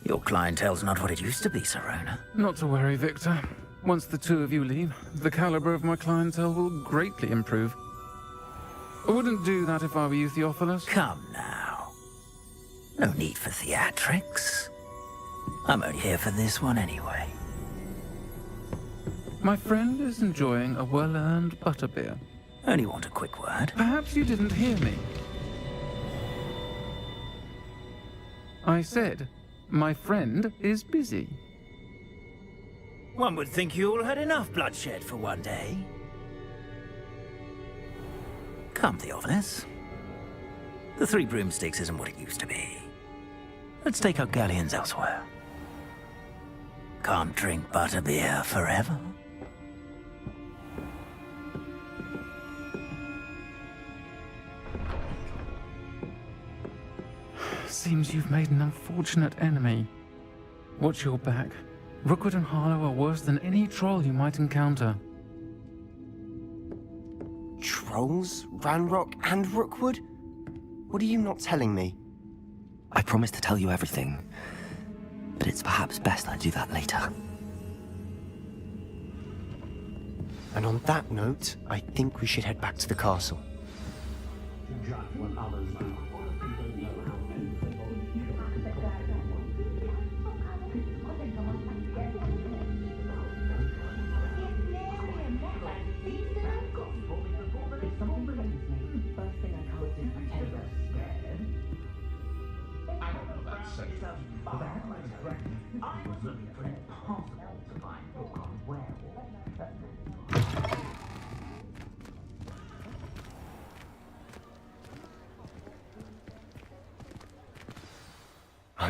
Your clientele's not what it used to be, Sirona. Not to worry, Victor. Once the 2 of you leave, the caliber of my clientele will greatly improve. I wouldn't do that if I were you, Theophilus. Come now. No need for theatrics. I'm only here for this one anyway. My friend is enjoying a well-earned butterbeer. Only want a quick word. Perhaps you didn't hear me. I said, my friend is busy. One would think you all had enough bloodshed for one day. Come, Theophilus. The 3 broomsticks isn't what it used to be. Let's take our galleons elsewhere. Can't drink butterbeer forever. Seems you've made an unfortunate enemy. Watch your back. Rookwood and Harlow are worse than any troll you might encounter. Trolls? Ranrock and Rookwood? What are you not telling me? I promised to tell you everything, but it's perhaps best I do that later. And on that note, I think we should head back to the castle.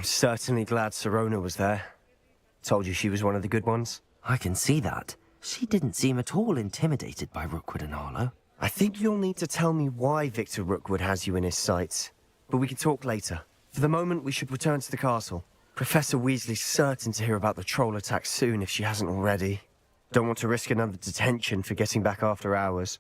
I'm certainly glad Sirona was there. Told you she was one of the good ones. I can see that. She didn't seem at all intimidated by Rookwood and Harlow. I think you'll need to tell me why Victor Rookwood has you in his sights. But we can talk later. For the moment, we should return to the castle. Professor Weasley's certain to hear about the troll attack soon if she hasn't already. Don't want to risk another detention for getting back after hours.